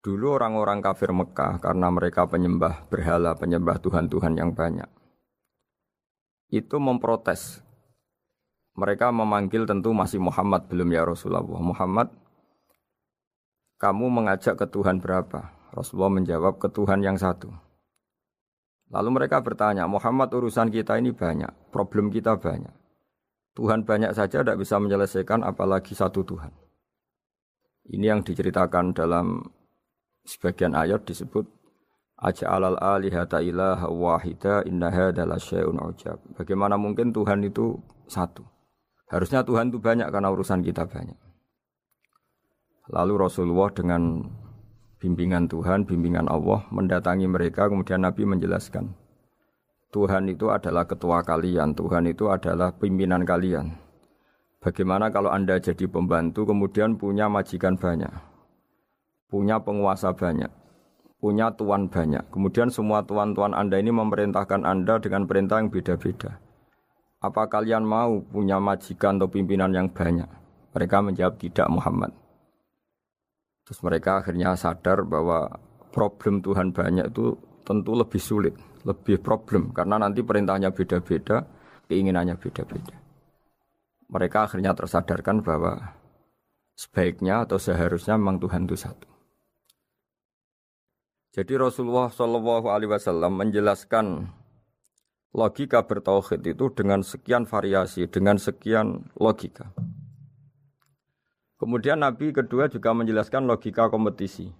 dulu orang-orang kafir Mekah karena mereka penyembah berhala, penyembah Tuhan-Tuhan yang banyak, itu memprotes. Mereka memanggil tentu masih Muhammad, belum ya Rasulullah. Muhammad, kamu mengajak ke Tuhan berapa? Rasulullah menjawab, ke Tuhan yang satu. Lalu mereka bertanya, Muhammad urusan kita ini banyak, problem kita banyak. Tuhan banyak saja tidak bisa menyelesaikan, apalagi satu Tuhan. Ini yang diceritakan dalam sebagian ayat disebut, Aja'alal alihata ilaha wahida inna hadza lasyai'un ujab. Bagaimana mungkin Tuhan itu satu? Harusnya Tuhan itu banyak karena urusan kita banyak. Lalu Rasulullah dengan bimbingan Tuhan, bimbingan Allah mendatangi mereka, kemudian Nabi menjelaskan, Tuhan itu adalah ketua kalian, Tuhan itu adalah pimpinan kalian. Bagaimana kalau Anda jadi pembantu kemudian punya majikan banyak, punya penguasa banyak, punya tuan banyak. Kemudian semua tuan-tuan Anda ini memerintahkan Anda dengan perintah yang beda-beda. Apa kalian mau punya majikan atau pimpinan yang banyak? Mereka menjawab tidak, Muhammad. Terus mereka akhirnya sadar bahwa problem Tuhan banyak itu tentu lebih sulit, lebih problem. Karena nanti perintahnya beda-beda, keinginannya beda-beda. Mereka akhirnya tersadarkan bahwa sebaiknya atau seharusnya memang Tuhan itu satu. Jadi Rasulullah SAW menjelaskan logika bertauhid itu dengan sekian variasi, dengan sekian logika. Kemudian Nabi kedua juga menjelaskan logika kompetisi.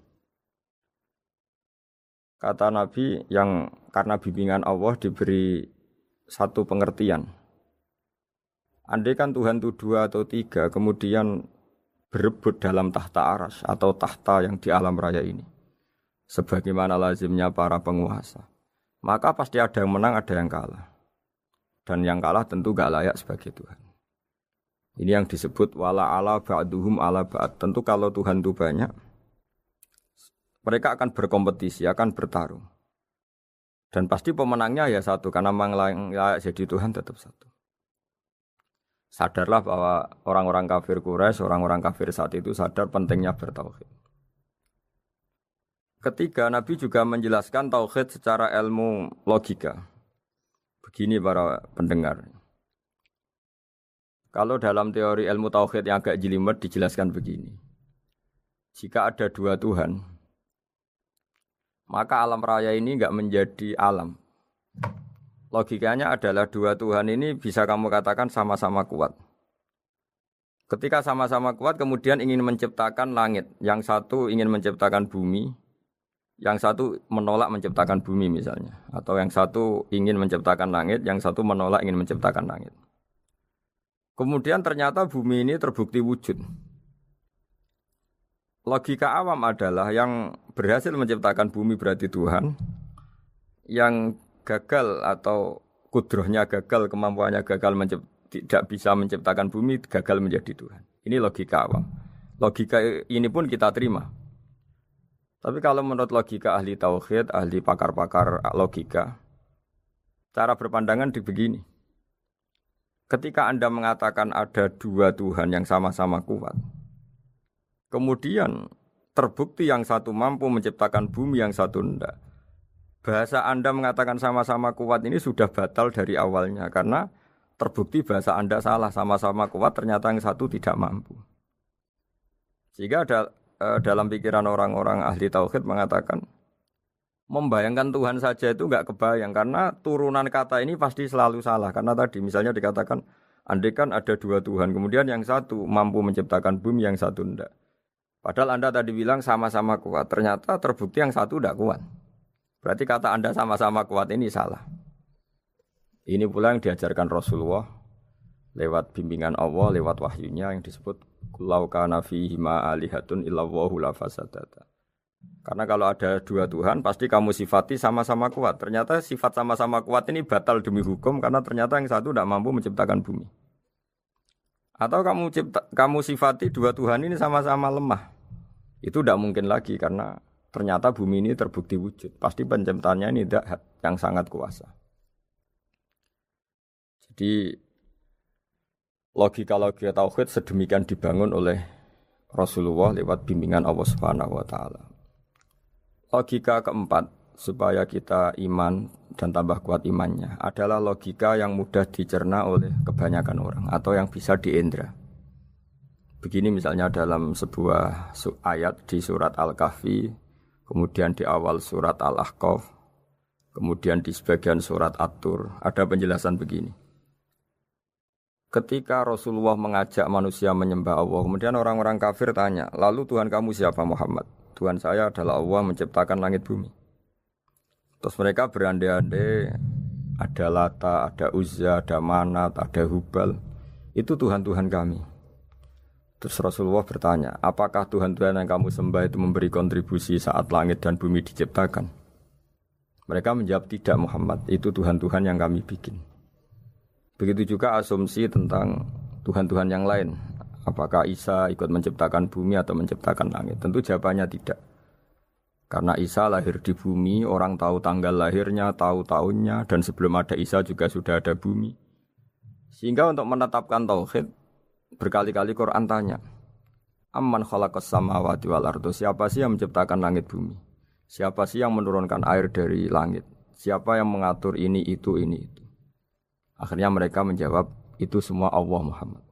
Kata Nabi yang karena bimbingan Allah diberi satu pengertian. Andai kan Tuhan itu 2 atau 3, kemudian berebut dalam tahta aras atau tahta yang di alam raya ini. Sebagaimana lazimnya para penguasa. Maka pasti ada yang menang, ada yang kalah. Dan yang kalah tentu gak layak sebagai Tuhan. Ini yang disebut wala ala ba'duhum ala ba'd. Tentu kalau Tuhan itu banyak, mereka akan berkompetisi, akan bertarung. Dan pasti pemenangnya ya satu, karena memang layak jadi Tuhan tetap satu. Sadarlah bahwa orang-orang kafir Quraisy, orang-orang kafir saat itu sadar pentingnya bertauhid. Ketiga, Nabi juga menjelaskan tauhid secara ilmu logika. Begini para pendengar. Kalau dalam teori ilmu tauhid yang agak jelimet dijelaskan begini. Jika ada 2 Tuhan, maka alam raya ini enggak menjadi alam. Logikanya adalah 2 Tuhan ini bisa kamu katakan sama-sama kuat. Ketika sama-sama kuat kemudian ingin menciptakan langit. Yang satu ingin menciptakan bumi, yang satu menolak menciptakan bumi misalnya. Atau yang satu ingin menciptakan langit, yang satu menolak ingin menciptakan langit. Kemudian ternyata bumi ini terbukti wujud. Logika awam adalah yang berhasil menciptakan bumi berarti Tuhan. Yang gagal atau kudrohnya gagal, kemampuannya gagal tidak bisa menciptakan bumi, gagal menjadi Tuhan. Ini logika awam. Logika ini pun kita terima. Tapi kalau menurut logika ahli tauhid, ahli pakar-pakar logika, cara berpandangan begini. Ketika Anda mengatakan ada 2 Tuhan yang sama-sama kuat, kemudian terbukti yang satu mampu menciptakan bumi, yang satu tidak. Bahasa Anda mengatakan sama-sama kuat ini sudah batal dari awalnya karena terbukti bahasa Anda salah, sama-sama kuat ternyata yang satu tidak mampu. Sehingga dalam pikiran orang-orang ahli tauhid mengatakan membayangkan Tuhan saja itu enggak kebayang karena turunan kata ini pasti selalu salah. Karena tadi misalnya dikatakan andai kan ada 2 Tuhan, kemudian yang satu mampu menciptakan bumi, yang satu tidak. Padahal Anda tadi bilang sama-sama kuat, ternyata terbukti yang satu tidak kuat. Berarti kata Anda sama-sama kuat ini salah. Ini pula yang diajarkan Rasulullah lewat bimbingan Allah, lewat wahyunya yang disebut Lau kana fihi ma alihatun illallahu la fasadata. Karena kalau ada 2 Tuhan pasti kamu sifati sama-sama kuat. Ternyata sifat sama-sama kuat ini batal demi hukum karena ternyata yang satu tidak mampu menciptakan bumi. Atau kamu sifati 2 Tuhan ini sama-sama lemah. Itu tidak mungkin lagi karena ternyata bumi ini terbukti wujud. Pasti penciptanya ini tidak yang sangat kuasa. Jadi logika-logika tauhid sedemikian dibangun oleh Rasulullah lewat bimbingan Allah Subhanahu wa taala. Logika keempat supaya kita iman dan tambah kuat imannya adalah logika yang mudah dicerna oleh kebanyakan orang atau yang bisa diindra. Begini misalnya dalam sebuah ayat di surat Al-Kahfi, kemudian di awal surat Al-Ahqaf, kemudian di sebagian surat At-Tur, ada penjelasan begini. Ketika Rasulullah mengajak manusia menyembah Allah, kemudian orang-orang kafir tanya, lalu Tuhan kamu siapa Muhammad? Tuhan saya adalah Allah menciptakan langit bumi. Terus mereka berandai-andai, ada Lata, ada Uzza, ada Manat, ada Hubal. Itu Tuhan-Tuhan kami. Terus Rasulullah bertanya, apakah Tuhan-Tuhan yang kamu sembah itu memberi kontribusi saat langit dan bumi diciptakan? Mereka menjawab, tidak Muhammad, itu Tuhan-Tuhan yang kami bikin. Begitu juga asumsi tentang Tuhan-Tuhan yang lain. Apakah Isa ikut menciptakan bumi atau menciptakan langit? Tentu jawabannya tidak. Karena Isa lahir di bumi, orang tahu tanggal lahirnya, tahu tahunnya, dan sebelum ada Isa juga sudah ada bumi. Sehingga untuk menetapkan tauhid, berkali-kali Quran tanya, Amman khalaqas samawati wal ardo, siapa sih yang menciptakan langit bumi? Siapa sih yang menurunkan air dari langit? Siapa yang mengatur ini, itu. Akhirnya mereka menjawab, itu semua Allah Muhammad.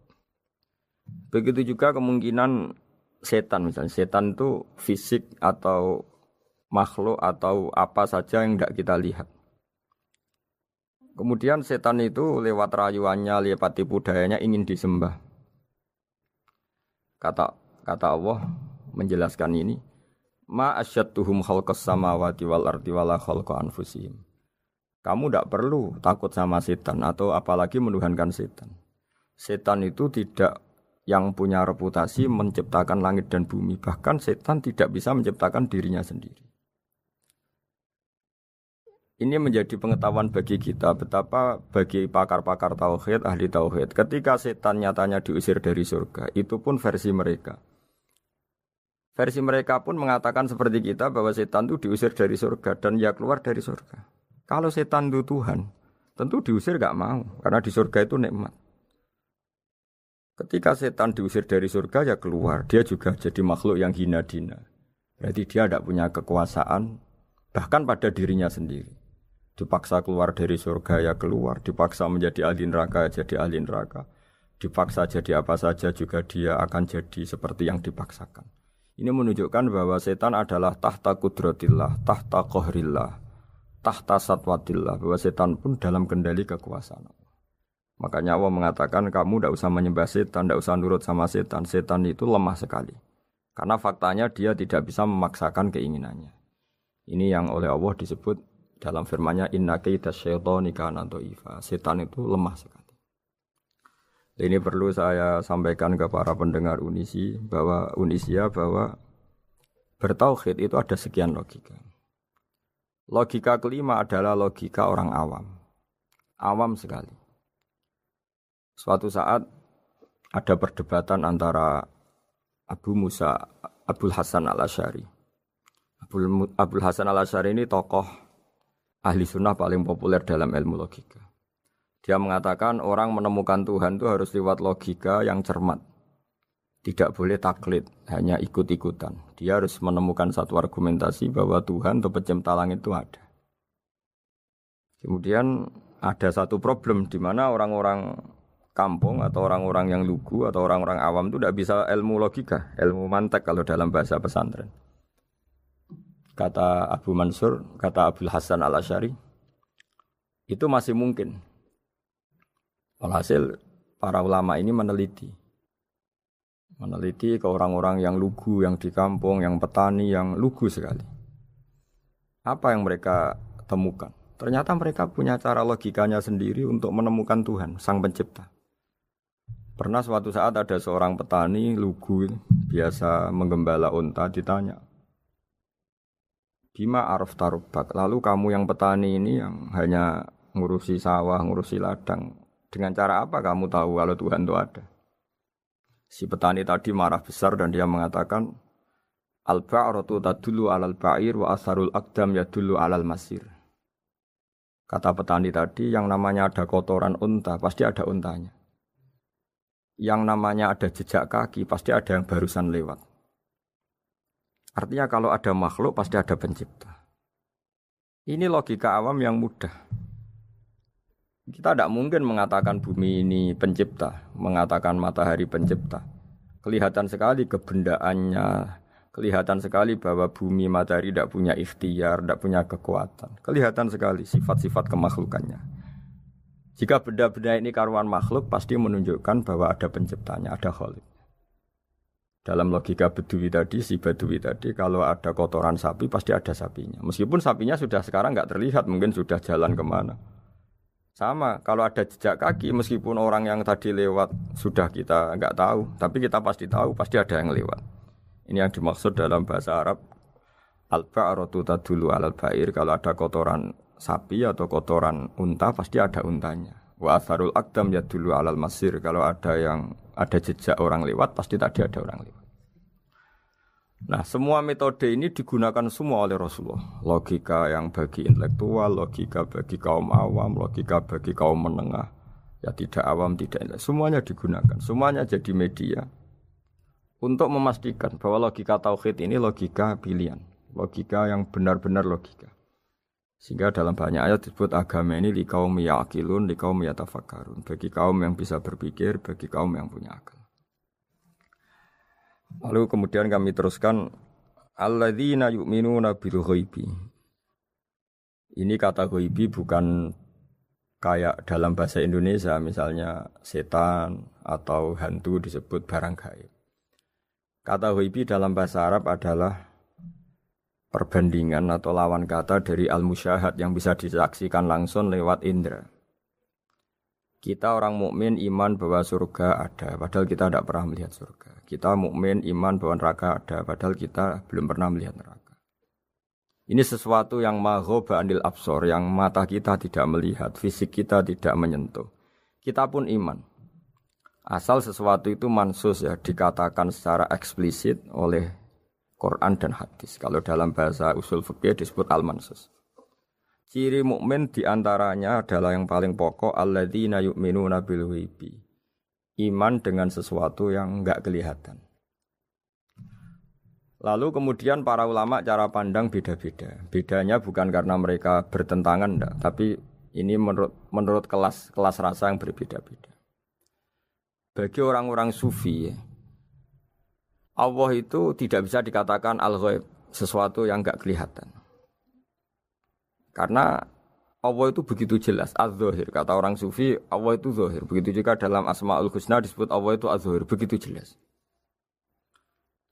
Begitu juga kemungkinan setan misalnya. Setan itu fisik atau makhluk atau apa saja yang tidak kita lihat. Kemudian setan itu lewat rayuannya, lewat tipu dayanya ingin disembah. Kata Allah menjelaskan ini, ma asyadduhum khalqas samawati wal ardi wala khalqa anfusihim. Kamu tidak perlu takut sama setan atau apalagi menuhankan setan. Setan itu tidak yang punya reputasi menciptakan langit dan bumi. Bahkan setan tidak bisa menciptakan dirinya sendiri. Ini menjadi pengetahuan bagi kita betapa bagi pakar-pakar tauhid, ahli tauhid, ketika setan nyatanya diusir dari surga, itu pun versi mereka. Versi mereka pun mengatakan seperti kita bahwa setan itu diusir dari surga dan ya keluar dari surga. Kalau setan itu Tuhan, tentu diusir gak mau karena di surga itu nikmat. Ketika setan diusir dari surga ya keluar, dia juga jadi makhluk yang hina dina. Berarti dia tidak punya kekuasaan bahkan pada dirinya sendiri. Dipaksa keluar dari surga ya keluar, dipaksa menjadi ahli neraka jadi ahli neraka, dipaksa jadi apa saja juga dia akan jadi seperti yang dipaksakan. Ini menunjukkan bahwa setan adalah tahta kudratillah, tahta qahrillah, tahta satwatillah, bahwa setan pun dalam kendali kekuasaan. Makanya Allah mengatakan kamu tidak usah menyembah setan, tidak usah nurut sama setan. Setan itu lemah sekali. Karena faktanya dia tidak bisa memaksakan keinginannya. Ini yang oleh Allah disebut dalam firman-Nya inna kaida syaitani kana dhaifa. Setan itu lemah sekali. Ini perlu saya sampaikan ke para pendengar Unisia bahwa bertauhid itu ada sekian logika. Logika kelima adalah logika orang awam. Awam sekali. Suatu saat ada perdebatan antara Abul Hasan al-Asy'ari. Abul Hasan al-Asy'ari ini tokoh ahli sunnah paling populer dalam ilmu logika. Dia mengatakan orang menemukan Tuhan itu harus lewat logika yang cermat. Tidak boleh taklid, hanya ikut-ikutan. Dia harus menemukan satu argumentasi bahwa Tuhan atau pencipta langit itu ada. Kemudian ada satu problem di mana orang-orang kampung atau orang-orang yang lugu atau orang-orang awam itu tidak bisa ilmu logika, ilmu mantek kalau dalam bahasa pesantren. Kata Abu Mansur, kata Abul Hasan al-Asy'ari, itu masih mungkin. Alhasil para ulama ini meneliti ke orang-orang yang lugu, yang di kampung, yang petani, yang lugu sekali. Apa yang mereka temukan? Ternyata mereka punya cara logikanya sendiri untuk menemukan Tuhan, Sang Pencipta. Pernah suatu saat ada seorang petani lugu, biasa menggembala unta, ditanya, Bima araf tarubak, lalu kamu yang petani ini yang hanya ngurusi sawah, ngurusi ladang, dengan cara apa kamu tahu kalau Tuhan itu ada? Si petani tadi marah besar dan dia mengatakan, Al-ba'ratu tadullu alal ba'ir wa asharul aqdam yadullu alal masir. Kata petani tadi, yang namanya ada kotoran unta, pasti ada untanya. Yang namanya ada jejak kaki, pasti ada yang barusan lewat. Artinya kalau ada makhluk, pasti ada pencipta. Ini logika awam yang mudah. Kita tidak mungkin mengatakan bumi ini pencipta, mengatakan matahari pencipta. Kelihatan sekali kebendaannya, kelihatan sekali bahwa bumi matahari tidak punya ikhtiar, tidak punya kekuatan. Kelihatan sekali sifat-sifat kemakhlukannya. Jika benda-benda ini karuan makhluk, pasti menunjukkan bahwa ada penciptanya, ada khalik. Dalam logika Bedui tadi, si Bedui tadi, kalau ada kotoran sapi, pasti ada sapinya. Meskipun sapinya sudah sekarang nggak terlihat, mungkin sudah jalan kemana. Sama, kalau ada jejak kaki, meskipun orang yang tadi lewat sudah kita nggak tahu, tapi kita pasti tahu, pasti ada yang lewat. Ini yang dimaksud dalam bahasa Arab, al-ba'ratu tadullu alal ba'ir, kalau ada kotoran sapi atau kotoran unta, pasti ada untanya. Wa atharul aqdam yadullu alal masir. Kalau ada jejak orang lewat, pasti tadi ada orang lewat. Nah, semua metode ini digunakan semua oleh Rasulullah. Logika yang bagi intelektual, logika bagi kaum awam, logika bagi kaum menengah. Ya tidak awam, tidak intelektual. Semuanya digunakan. Semuanya jadi media untuk memastikan bahwa logika tauhid ini logika pilihan. Logika yang benar-benar logika. Sehingga dalam banyak ayat disebut agama ini liqaum yaqilun, liqaum yatafakkarun. Bagi kaum yang bisa berpikir, bagi kaum yang punya akal. Lalu kemudian kami teruskan alladzina yu'minuna bil ghaibi. Ini kata ghaibi bukan kayak dalam bahasa Indonesia misalnya setan atau hantu disebut barang gaib. Kata ghaibi dalam bahasa Arab adalah perbandingan atau lawan kata dari al-musyahad yang bisa disaksikan langsung lewat indera. Kita orang mukmin iman bahwa surga ada, padahal kita tidak pernah melihat surga. Kita mukmin iman bahwa neraka ada, padahal kita belum pernah melihat neraka. Ini sesuatu yang maghoba anil absor, yang mata kita tidak melihat, fisik kita tidak menyentuh. Kita pun iman. Asal sesuatu itu mansus ya, dikatakan secara eksplisit oleh Quran dan hadis. Kalau dalam bahasa usul fikih disebut al-mansus. Ciri mukmin diantaranya adalah yang paling pokok alladzina yu'minuna bil ghaibi. Iman dengan sesuatu yang enggak kelihatan. Lalu kemudian para ulama cara pandang beda-beda. Bedanya bukan karena mereka bertentangan enggak, tapi ini menurut kelas rasa yang berbeda-beda. Bagi orang-orang sufi, Allah itu tidak bisa dikatakan al-ghaib, sesuatu yang enggak kelihatan. Karena Allah itu begitu jelas, az-zahir. Kata orang sufi, Allah itu zahir. Begitu juga dalam Asmaul Husna disebut Allah itu az-zahir. Begitu jelas.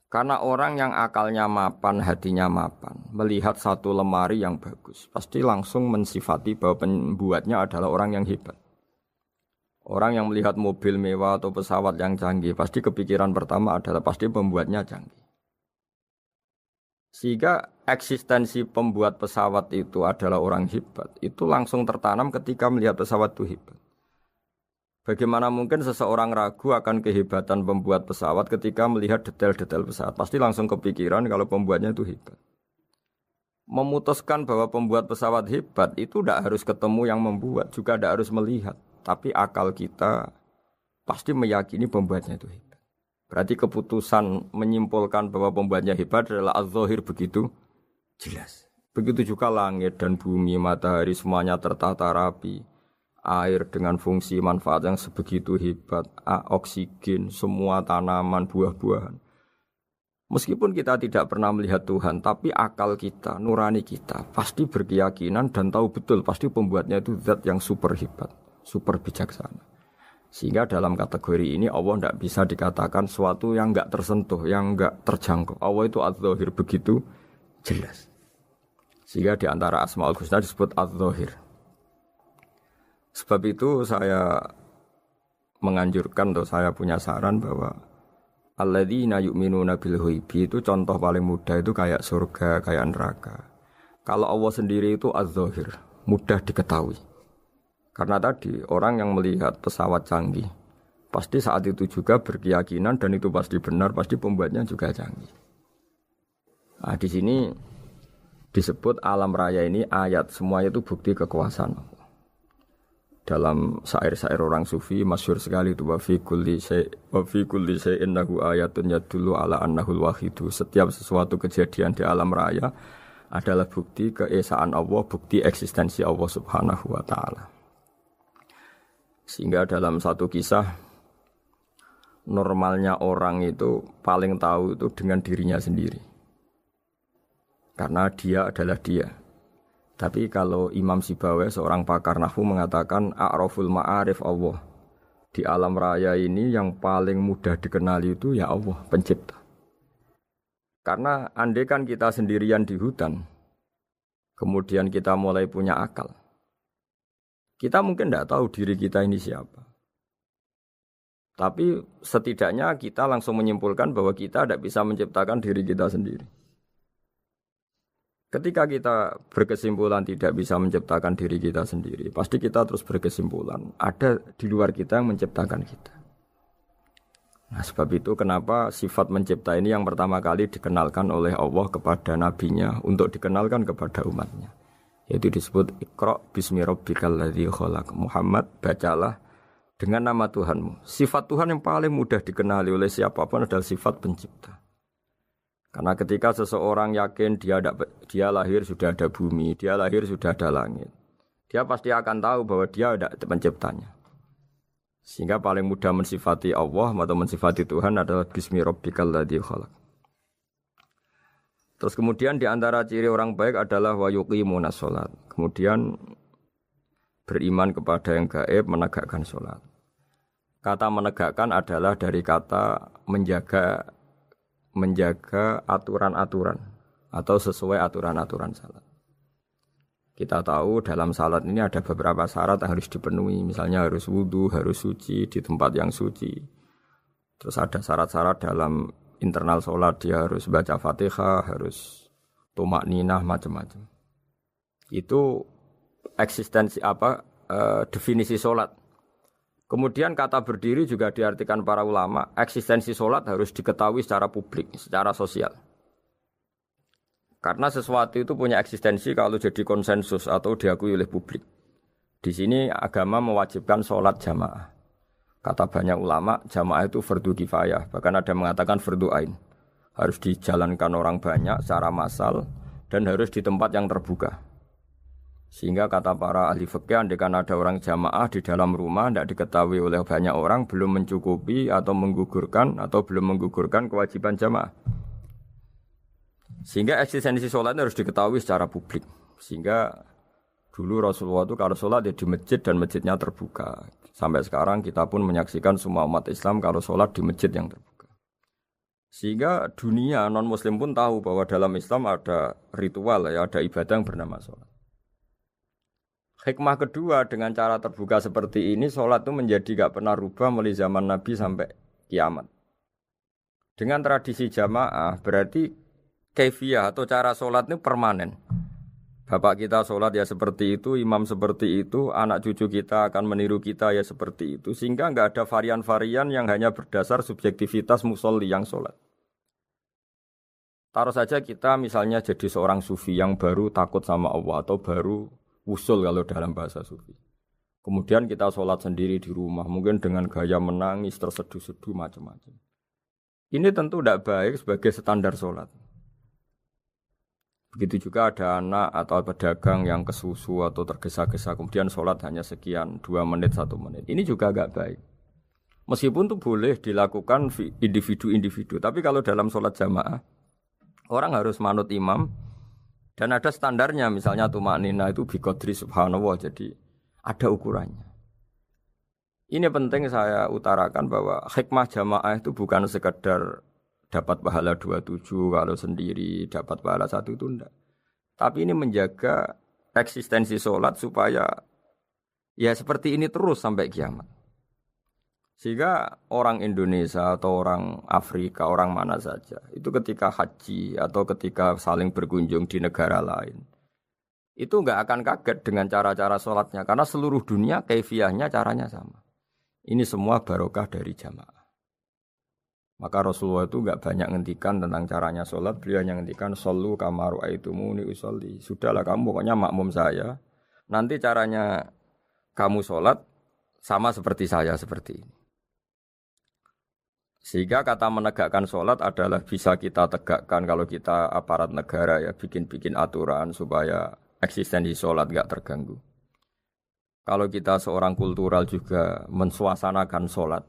Karena orang yang akalnya mapan, hatinya mapan, melihat satu lemari yang bagus, pasti langsung mensifati bahwa pembuatnya adalah orang yang hebat. Orang yang melihat mobil mewah atau pesawat yang canggih, pasti kepikiran pertama adalah pasti pembuatnya canggih. Sehingga eksistensi pembuat pesawat itu adalah orang hebat, itu langsung tertanam ketika melihat pesawat itu hebat. Bagaimana mungkin seseorang ragu akan kehebatan pembuat pesawat ketika melihat detail-detail pesawat? Pasti langsung kepikiran kalau pembuatnya itu hebat. Memutuskan bahwa pembuat pesawat hebat itu tidak harus ketemu yang membuat, juga tidak harus melihat. Tapi akal kita pasti meyakini pembuatnya itu hebat. Berarti keputusan menyimpulkan bahwa pembuatnya hebat adalah az-zahir begitu jelas. Begitu juga langit dan bumi, matahari semuanya tertata rapi. Air dengan fungsi manfaat yang sebegitu hebat, oksigen, semua tanaman, buah-buahan. Meskipun kita tidak pernah melihat Tuhan, tapi akal kita, nurani kita pasti berkeyakinan dan tahu betul pasti pembuatnya itu zat yang super hebat, super bijaksana. Sehingga dalam kategori ini Allah tidak bisa dikatakan sesuatu yang enggak tersentuh, yang enggak terjangkau. Allah itu az-zahir begitu jelas. Sehingga di antara Asmaul Husna disebut az-zahir. Sebab itu saya menganjurkan atau saya punya saran bahwa alladzina yu'minuna bil ghaibi itu contoh paling mudah itu kayak surga, kayak neraka. Kalau Allah sendiri itu az-zahir, mudah diketahui. Karena tadi orang yang melihat pesawat canggih pasti saat itu juga berkeyakinan dan itu pasti benar, pasti pembuatnya juga canggih. Nah, di sini disebut alam raya ini ayat, semuanya itu bukti kekuasaan Allah. Dalam syair-syair orang sufi masyhur sekali itu wa fi kulli syai'in lahu ayatun yadullu ala annahul wahidu. Setiap sesuatu kejadian di alam raya adalah bukti keesaan Allah, bukti eksistensi Allah Subhanahu wa taala. Sehingga dalam satu kisah normalnya orang itu paling tahu itu dengan dirinya sendiri. Karena dia adalah dia. Tapi kalau Imam Sibawayh seorang pakar nahwu mengatakan a'raful ma'arif Allah. Di alam raya ini yang paling mudah dikenali itu ya Allah, pencipta. Karena andai kan kita sendirian di hutan, kemudian kita mulai punya akal. Kita mungkin tidak tahu diri kita ini siapa. Tapi setidaknya kita langsung menyimpulkan bahwa kita tidak bisa menciptakan diri kita sendiri. Ketika kita berkesimpulan tidak bisa menciptakan diri kita sendiri, pasti kita terus berkesimpulan ada di luar kita yang menciptakan kita. Nah, sebab itu kenapa sifat mencipta ini yang pertama kali dikenalkan oleh Allah kepada nabinya untuk dikenalkan kepada umatnya. Yaitu disebut Iqra bismi rabbikal ladzi khalaq. Muhammad, bacalah dengan nama Tuhanmu. Sifat Tuhan yang paling mudah dikenali oleh siapapun adalah sifat pencipta. Karena ketika seseorang yakin dia lahir sudah ada bumi, dia lahir sudah ada langit, dia pasti akan tahu bahwa dia ada penciptanya. Sehingga paling mudah mensifati Allah atau mensifati Tuhan adalah bismi rabbikal ladzi khalaq. Terus kemudian di antara ciri orang baik adalah wa yuqimunas shalat. Kemudian beriman kepada yang gaib, menegakkan salat. Kata menegakkan adalah dari kata menjaga aturan-aturan atau sesuai aturan-aturan salat. Kita tahu dalam salat ini ada beberapa syarat yang harus dipenuhi. Misalnya harus wudu, harus suci di tempat yang suci. Terus ada syarat-syarat dalam internal salat, dia harus baca Fatihah, harus tumakninah, macam-macam. Itu eksistensi definisi salat. Kemudian kata berdiri juga diartikan para ulama, eksistensi sholat harus diketahui secara publik, secara sosial. Karena sesuatu itu punya eksistensi kalau jadi konsensus atau diakui oleh publik. Di sini agama mewajibkan sholat jamaah. Kata banyak ulama, jamaah itu fardu kifayah, bahkan ada yang mengatakan fardu ain. Harus dijalankan orang banyak secara massal dan harus di tempat yang terbuka. Sehingga kata para ahli fikih, andaikan ada orang jamaah di dalam rumah tidak diketahui oleh banyak orang, belum mencukupi atau belum menggugurkan kewajiban jamaah. Sehingga eksistensi sholat harus diketahui secara publik. Sehingga dulu Rasulullah itu kalau sholat ya di masjid dan masjidnya terbuka. Sampai sekarang kita pun menyaksikan semua umat Islam kalau sholat di masjid yang terbuka. Sehingga dunia non-muslim pun tahu bahwa dalam Islam ada ritual, ada ibadah yang bernama sholat. Hikmah kedua dengan cara terbuka seperti ini, sholat itu menjadi gak pernah rubah mulai zaman Nabi sampai kiamat. Dengan tradisi jamaah berarti kaifiyah atau cara sholat ini permanen. Bapak kita sholat ya seperti itu, imam seperti itu, anak cucu kita akan meniru kita ya seperti itu. Sehingga gak ada varian-varian yang hanya berdasar subjektivitas musolli yang sholat. Taruh saja kita misalnya jadi seorang sufi yang baru takut sama Allah atau baru usul kalau dalam bahasa sufi. Kemudian kita sholat sendiri di rumah, mungkin dengan gaya menangis, terseduh-seduh, macam-macam. Ini tentu tidak baik sebagai standar sholat. Begitu juga ada anak atau pedagang yang kesusu atau tergesa-gesa, kemudian sholat hanya sekian, 2 menit, 1 menit. Ini juga agak baik. Meskipun itu boleh dilakukan individu-individu, tapi kalau dalam sholat jamaah, orang harus manut imam, dan ada standarnya, misalnya tumaknina itu biqadri subhanallah, jadi ada ukurannya. Ini penting saya utarakan bahwa hikmah jamaah itu bukan sekedar dapat pahala 27 kalau sendiri, dapat pahala 1 itu enggak. Tapi ini menjaga eksistensi sholat supaya ya seperti ini terus sampai kiamat. Sehingga orang Indonesia atau orang Afrika, orang mana saja, itu ketika haji atau ketika saling berkunjung di negara lain, itu enggak akan kaget dengan cara-cara sholatnya, karena seluruh dunia kaifiyahnya caranya sama. Ini semua barokah dari jamaah. Maka Rasulullah itu enggak banyak ngendikan tentang caranya sholat, beliau hanya ngendikan shollu kama ra'aitumuni usolli. Sudahlah kamu pokoknya makmum saya, nanti caranya kamu sholat sama seperti saya seperti ini. Sehingga kata menegakkan sholat adalah bisa kita tegakkan kalau kita aparat negara ya bikin-bikin aturan supaya eksistensi sholat gak terganggu. Kalau kita seorang kultural juga mensuasanakan sholat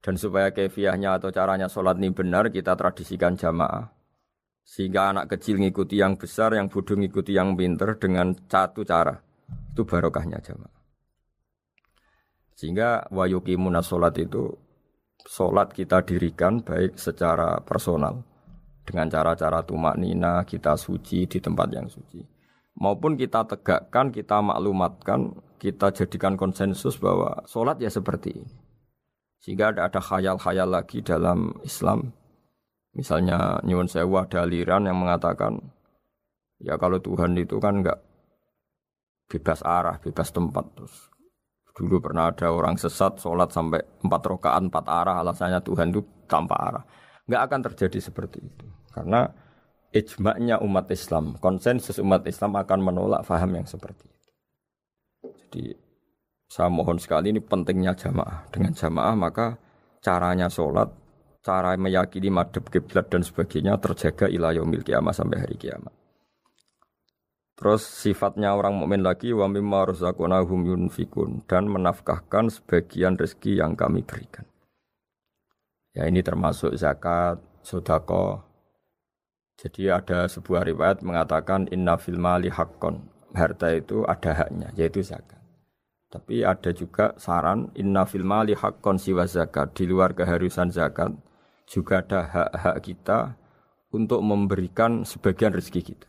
dan supaya kefiahnya atau caranya sholat ini benar kita tradisikan jamaah. Sehingga anak kecil ngikuti yang besar, yang bodoh ngikuti yang pinter dengan satu cara. Itu barokahnya jamaah. Sehingga wa yuqimunas sholat itu sholat kita dirikan baik secara personal dengan cara-cara tumaknina, kita suci di tempat yang suci, maupun kita tegakkan, kita maklumatkan, kita jadikan konsensus bahwa sholat ya seperti ini. Sehingga ada khayal-khayal lagi dalam Islam. Misalnya nyuwun sewu ada aliran yang mengatakan Ya kalau Tuhan itu kan enggak bebas arah, bebas tempat. Terus dulu pernah ada orang sesat sholat sampai 4 rakaat 4 arah, alasannya Tuhan itu tanpa arah. Enggak akan terjadi seperti itu. Karena ijma'nya umat Islam, konsensus umat Islam akan menolak faham yang seperti itu. Jadi saya mohon sekali, ini pentingnya jamaah. Dengan jamaah maka caranya sholat, cara meyakini madhab kiblat dan sebagainya terjaga ila yaumil qiyamah sampai hari kiamat. Terus sifatnya orang mukmin lagi wa mimma razaqnahum yunfikun, dan menafkahkan sebagian rezeki yang kami berikan. Ya ini termasuk zakat, sedekah. Jadi ada sebuah riwayat mengatakan inna fil mali haqqon. Harta itu ada haknya, yaitu zakat. Tapi ada juga saran inna fil mali haqqon siwa zakat, di luar keharusan zakat juga ada hak-hak kita untuk memberikan sebagian rezeki kita.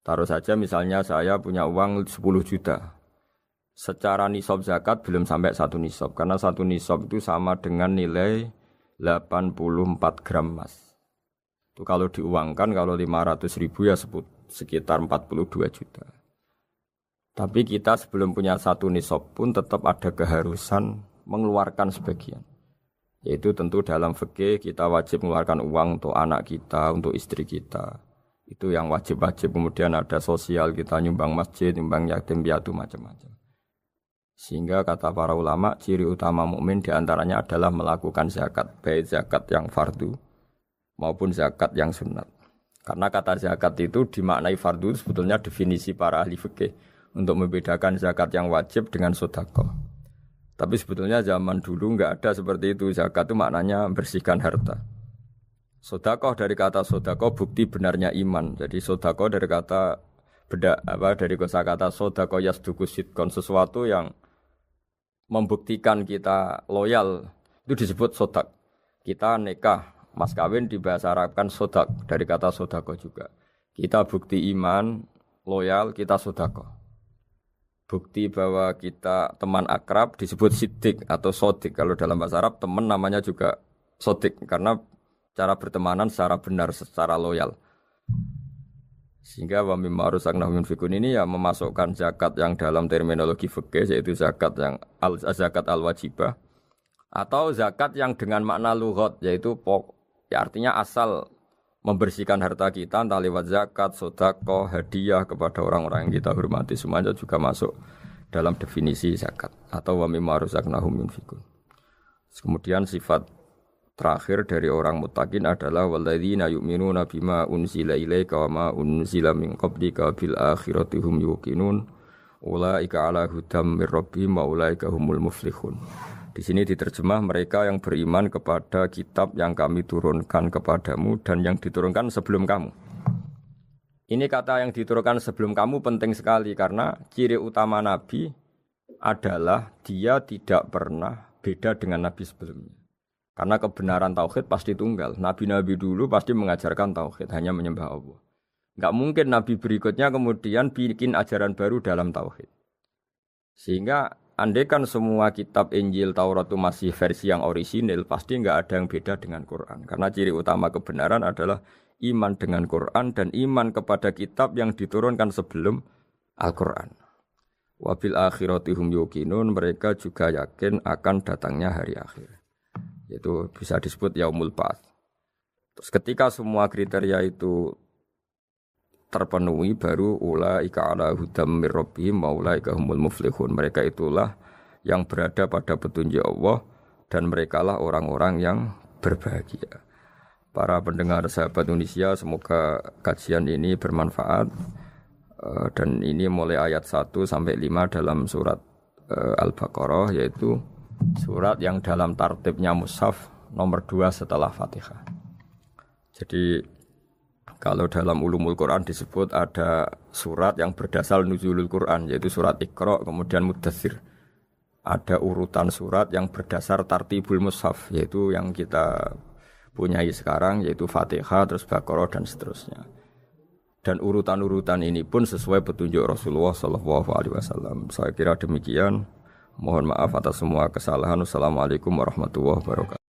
Taruh saja misalnya saya punya uang 10 juta. Secara nisab zakat belum sampai 1 nisab. Karena 1 nisab itu sama dengan nilai 84 gram emas. Itu kalau diuangkan, kalau 500 ribu ya sekitar 42 juta. Tapi kita sebelum punya 1 nisab pun tetap ada keharusan mengeluarkan sebagian. Yaitu tentu dalam fikih kita wajib mengeluarkan uang untuk anak kita, untuk istri kita. Itu yang wajib-wajib. Kemudian ada sosial, kita nyumbang masjid, nyumbang yatim piatu, macam-macam. Sehingga kata para ulama, ciri utama mukmin diantaranya adalah melakukan zakat, baik zakat yang fardu maupun zakat yang sunat. Karena kata zakat itu dimaknai fardu, sebetulnya definisi para ahli fikih untuk membedakan zakat yang wajib dengan sedekah. Tapi sebetulnya zaman dulu enggak ada seperti itu. Zakat itu maknanya bersihkan harta. Sedekah dari kata sedekah bukti benarnya iman. Jadi sedekah dari kata dari kosakata sedekah yasduqu sidqan, sesuatu yang membuktikan kita loyal itu disebut sedekah. Kita nikah, mas kawin di bahasa Arab kan sedekah dari kata sedekah juga. Kita bukti iman, loyal, kita sedekah. Bukti bahwa kita teman akrab disebut siddiq atau sodik. Kalau dalam bahasa Arab teman namanya juga sodik karena cara bertemanan secara benar, secara loyal. Sehingga wa mimma razaqnahum yunfikun ini ya memasukkan zakat yang dalam terminologi fikih yaitu zakat yang zakat al-wajibah atau zakat yang dengan makna lughat yaitu ya artinya asal membersihkan harta kita entah lewat zakat, sedekah, hadiah kepada orang-orang yang kita hormati, semuanya juga masuk dalam definisi zakat atau wa mimma razaqnahum yunfikun. Kemudian sifat terakhir dari orang muttaqin adalah walladzina yu'minuna bima unzila ilaika wa ma unzila min qablika bil akhirati hum yuqinun ulaika ala hudam mir rabbihim wa ulaika humul muflihun. Di sini diterjemah mereka yang beriman kepada kitab yang kami turunkan kepadamu dan yang diturunkan sebelum kamu. Ini kata yang diturunkan sebelum kamu penting sekali karena ciri utama Nabi adalah dia tidak pernah beda dengan Nabi sebelumnya. Karena kebenaran tauhid pasti tunggal. Nabi-nabi dulu pasti mengajarkan tauhid, hanya menyembah Allah. Enggak mungkin nabi berikutnya kemudian bikin ajaran baru dalam tauhid. Sehingga andaikan semua kitab Injil, Taurat itu masih versi yang orisinil, pasti enggak ada yang beda dengan Quran. Karena ciri utama kebenaran adalah iman dengan Quran dan iman kepada kitab yang diturunkan sebelum Al-Quran. Wabil akhiratihum yuqinun, mereka juga yakin akan datangnya hari akhir. Itu bisa disebut yaumul ba'ats. Terus ketika semua kriteria itu terpenuhi baru ulaika ala hudam mir rabbihim wa ulaika humul muflihun. Mereka itulah yang berada pada petunjuk Allah dan merekalah orang-orang yang berbahagia. Para pendengar sahabat Indonesia, semoga kajian ini bermanfaat. Dan ini mulai ayat 1 sampai 5 dalam surat Al-Baqarah, yaitu surat yang dalam tartibnya mushaf nomor 2 setelah Fatihah. Jadi kalau dalam ulumul Quran disebut ada surat yang berdasar nuzulul Quran, yaitu surat Iqra, kemudian Mudaththir. Ada urutan surat yang berdasar tartibul mushaf, yaitu yang kita punyai sekarang, yaitu Fatihah, terus Baqarah dan seterusnya. Dan urutan-urutan ini pun sesuai petunjuk Rasulullah SAW. Saya kira demikian. Mohon maaf atas semua kesalahan. Wassalamualaikum warahmatullahi wabarakatuh.